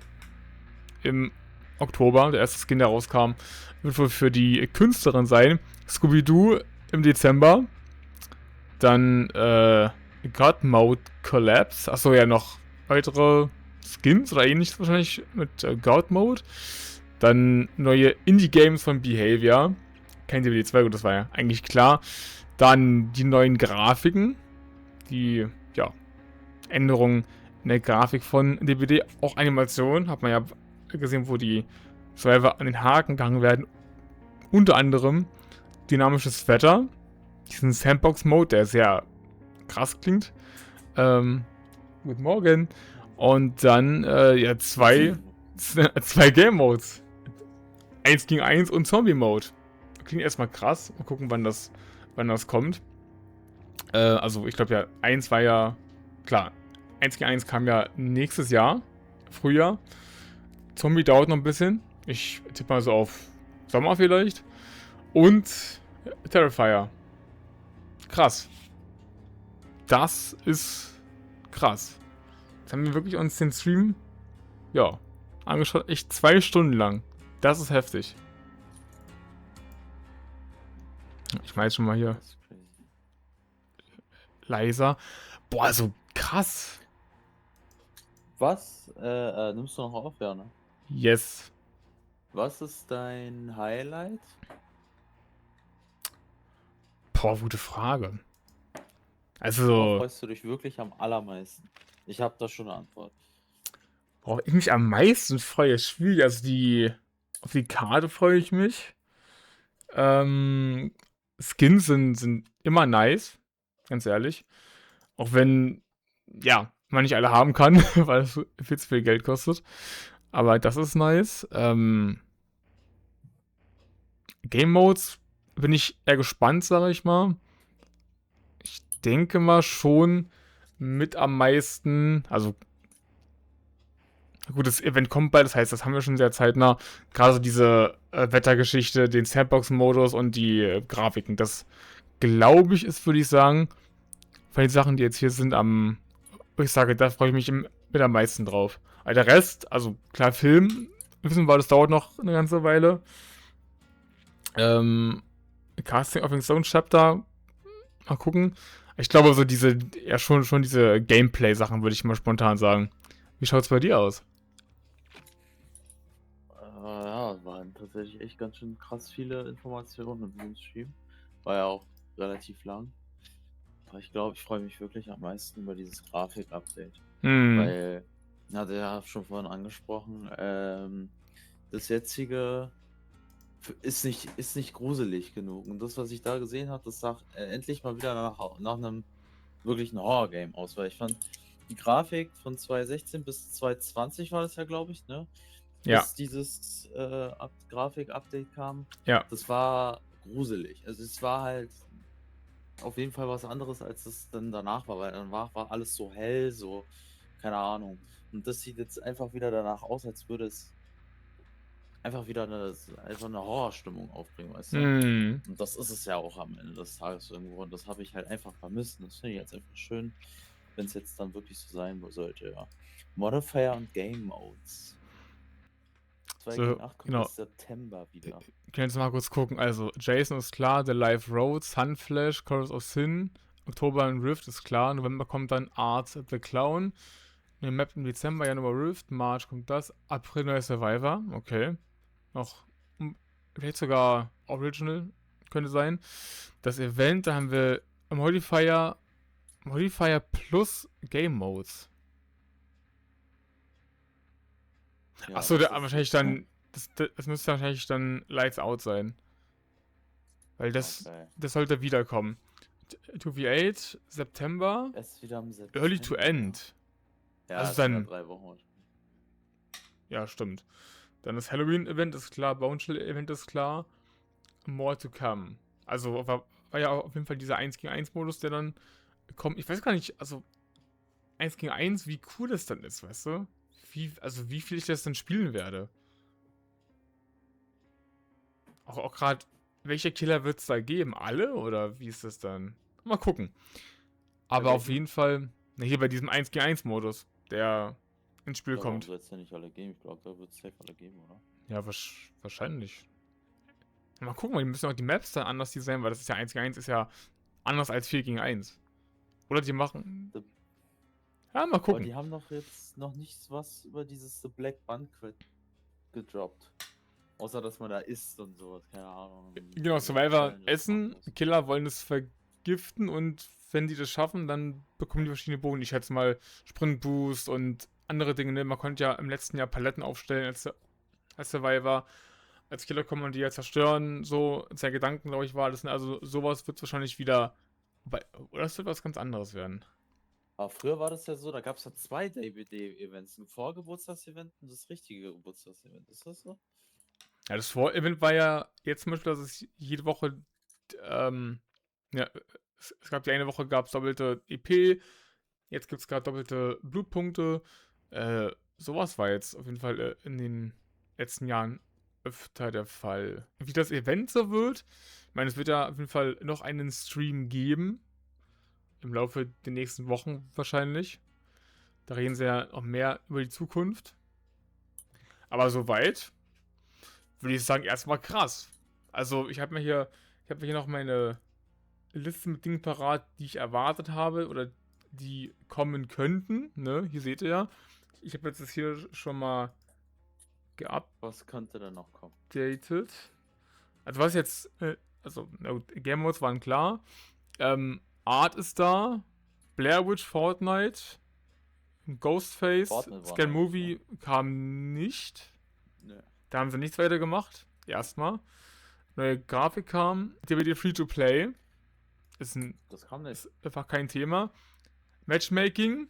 im Oktober, der erste Skin, der rauskam, wird wohl für die Künstlerin sein. Scooby Doo im Dezember. Dann God Mode Collapse. Achso, ja, noch weitere Skins oder ähnliches wahrscheinlich mit God Mode. Dann neue Indie-Games von Behavior. Kein DBD 2, gut, das war ja eigentlich klar. Dann die neuen Grafiken. Die, ja, Änderungen in der Grafik von DBD. Auch Animation, hat man ja gesehen, wo die Survivor an den Haken gegangen werden. Unter anderem dynamisches Wetter. Diesen Sandbox-Mode, der sehr krass klingt. Guten Morgen. Und dann, ja, zwei Game-Modes. 1 gegen 1 und Zombie-Mode. Klingt erstmal krass. Mal gucken, wann das kommt. Also, ich glaube ja, 1 war ja, klar, 1 gegen 1 kam ja nächstes Jahr, Frühjahr. Zombie dauert noch ein bisschen. Ich tippe mal so auf Sommer vielleicht. Und Terrifier. Krass. Das ist krass. Jetzt haben wir wirklich uns den Stream, ja, angeschaut. Echt 2 Stunden lang. Das ist heftig. Ich mache jetzt schon mal hier leiser. Boah, also krass. Was? Nimmst du noch auf, ja, ne? Yes. Was ist dein Highlight? Boah, gute Frage. Also. Worauf freust du dich wirklich am allermeisten? Ich habe da schon eine Antwort. Worauf ich mich am meisten freue, ist schwierig. Also auf die Karte freue ich mich. Skins sind immer nice. Ganz ehrlich. Auch wenn, ja, man nicht alle haben kann, weil es viel zu viel Geld kostet. Aber das ist nice. Gamemodes bin ich eher gespannt, sage ich mal. Ich denke mal schon mit am meisten, also gut, das Event kommt bald, das heißt, das haben wir schon sehr zeitnah. Gerade so diese Wettergeschichte, den Sandbox-Modus und die Grafiken. Das, glaube ich, ist, würde ich sagen, von den Sachen, die jetzt hier sind, ich sage, da freue ich mich mit am meisten drauf. Aber der Rest, also klar, Film, wissen wir, das dauert noch eine ganze Weile. Casting of Its Own Chapter, mal gucken. Ich glaube, so diese Gameplay-Sachen, würde ich mal spontan sagen. Wie schaut's bei dir aus? Ja, waren tatsächlich echt ganz schön krass viele Informationen in diesem Stream. War ja auch relativ lang. Aber ich glaube, ich freue mich wirklich am meisten über dieses Grafik-Update. Weil, hatte ja schon vorhin angesprochen, das jetzige ist nicht gruselig genug. Und das, was ich da gesehen habe, das sah endlich mal wieder nach einem wirklichen Horror-Game aus. Weil ich fand, die Grafik von 2016 bis 2020 war das ja, glaube ich, ne? Ja. Bis dieses Grafik-Update kam. Ja. Das war gruselig. Also es war halt auf jeden Fall was anderes, als es dann danach war. Weil danach war alles so hell, so, keine Ahnung. Und das sieht jetzt einfach wieder danach aus, als würde es einfach wieder eine Horrorstimmung aufbringen, weißt du? Und das ist es ja auch am Ende des Tages irgendwo. Und das habe ich halt einfach vermisst. Und das finde ich jetzt einfach schön, wenn es jetzt dann wirklich so sein sollte, ja. Modifier und Gamemodes. 2 gegen 8 kommt bis September wieder. Wir können jetzt mal kurz gucken. Also, Jason ist klar, The Life Road, Sunflash, Chorus of Sin, Oktober in Rift ist klar, November kommt dann Art the Clown, eine Map im Dezember, Januar Rift, March kommt das, April neuer Survivor, okay. Noch, vielleicht sogar Original, könnte sein. Das Event, da haben wir Modifier plus Game Modes. Ja, achso, wahrscheinlich dann, das müsste wahrscheinlich dann Lights Out sein. Weil das sollte wiederkommen. 2v8, September, erst wieder am September. Early to End. Ja, also dann 3 Wochen. Ja, stimmt. Dann das Halloween-Event ist klar, Bone Chill-Event ist klar. More to come. Also war ja auf jeden Fall dieser 1 gegen 1 Modus, der dann kommt. Ich weiß gar nicht, also 1 gegen 1, wie cool das dann ist, weißt du? Wie viel ich das dann spielen werde. Auch gerade, welche Killer wird es da geben? Alle? Oder wie ist das dann? Mal gucken. Aber auf jeden Fall, na, hier bei diesem 1 gegen 1 Modus, der ins Spiel kommt. Warum soll es ja nicht alle geben? Ich glaube, da wird es safe alle geben, oder? Ja, wahrscheinlich. Mal gucken, die müssen auch die Maps dann anders designen, weil das ist ja 1 gegen 1 ist ja anders als 4 gegen 1. Oder die machen... Ja, mal gucken. Aber die haben doch jetzt noch nichts was über dieses The Black Banquet gedroppt. Außer, dass man da isst und sowas, keine Ahnung. Genau, Survivor essen, Killer wollen es vergiften und wenn die das schaffen, dann bekommen die verschiedene Boni. Ich schätze mal Sprintboost und andere Dinge. Ne? Man konnte ja im letzten Jahr Paletten aufstellen als Survivor. Als Killer kann man die ja zerstören. So, sein Gedanken, glaube ich, war das. Also sowas wird es wahrscheinlich wieder... Oder es wird was ganz anderes werden. Aber früher war das ja so, da gab es ja 2 DBD-Events. Ein Vorgeburtstagsevent und das richtige Geburtstagsevent. Ist das so? Ja, das Vor-Event war ja jetzt zum Beispiel, dass es jede Woche, ja, es gab die eine Woche, gab es doppelte EP, jetzt gibt es gerade doppelte Blutpunkte. Sowas war jetzt auf jeden Fall in den letzten Jahren öfter der Fall. Wie das Event so wird, ich meine, es wird ja auf jeden Fall noch einen Stream geben, im Laufe der nächsten Wochen wahrscheinlich. Da reden sie ja noch mehr über die Zukunft. Aber soweit würde ich sagen, erstmal krass. Also ich habe mir hier noch meine Liste mit Dingen parat, die ich erwartet habe oder die kommen könnten. Ne? Hier seht ihr ja. Ich habe jetzt das hier schon mal Was könnte da noch kommen? Updated. Also was jetzt, Gamemodes waren klar. Art ist da. Blair Witch, Fortnite. Ghostface, Scan Movie kam nicht. Nee. Da haben sie nichts weiter gemacht. Erstmal. Neue Grafik kam. DBD Free-to-Play. Das kam nicht. Ist einfach kein Thema. Matchmaking.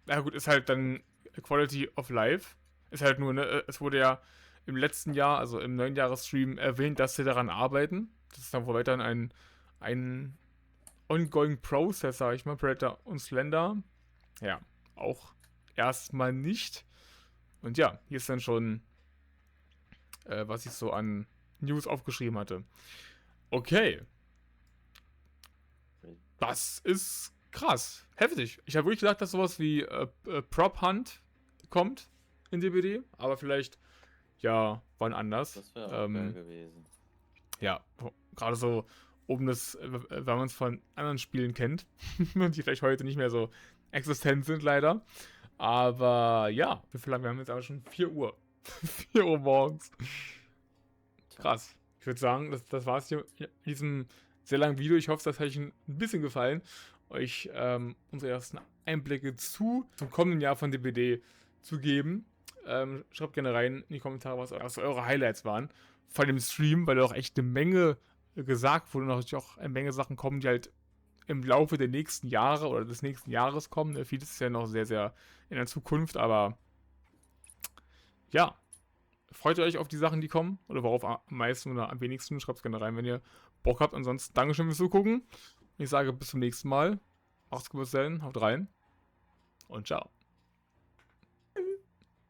Na gut, ist halt dann Quality of Life. Ist halt nur, ne, es wurde ja im letzten Jahr, also im neuen Jahresstream erwähnt, dass sie daran arbeiten. Das ist dann wohl weiterhin ein ongoing process, sag ich mal, Predator und Slender. Ja, auch erstmal nicht. Und ja, hier ist dann schon, was ich so an News aufgeschrieben hatte. Okay. Das ist krass. Heftig. Ich habe wirklich gedacht, dass sowas wie Prop Hunt kommt in DBD, aber vielleicht, ja, wann anders. Das wäre auch geil gewesen. Ja, gerade so oben das, wenn man es von anderen Spielen kennt, die vielleicht heute nicht mehr so existent sind, leider. Aber ja, wir haben jetzt aber schon 4 Uhr. 4 Uhr morgens. Krass. Ich würde sagen, das war es hier in diesem sehr langen Video. Ich hoffe, das hat euch ein bisschen gefallen, euch unsere ersten Einblicke zum kommenden Jahr von DBD zu geben. Schreibt gerne rein in die Kommentare, was eure Highlights waren von dem Stream, weil da auch echt eine Menge gesagt wurde und natürlich auch eine Menge Sachen kommen, die halt im Laufe der nächsten Jahre oder des nächsten Jahres kommen. Vieles ist ja noch sehr, sehr in der Zukunft, aber ja, freut ihr euch auf die Sachen, die kommen? Oder worauf am meisten oder am wenigsten? Schreibt es gerne rein, wenn ihr Bock habt. Ansonsten Dankeschön fürs Zugucken. Ich sage bis zum nächsten Mal. Macht's gut, bis dann. Haut rein. Und ciao.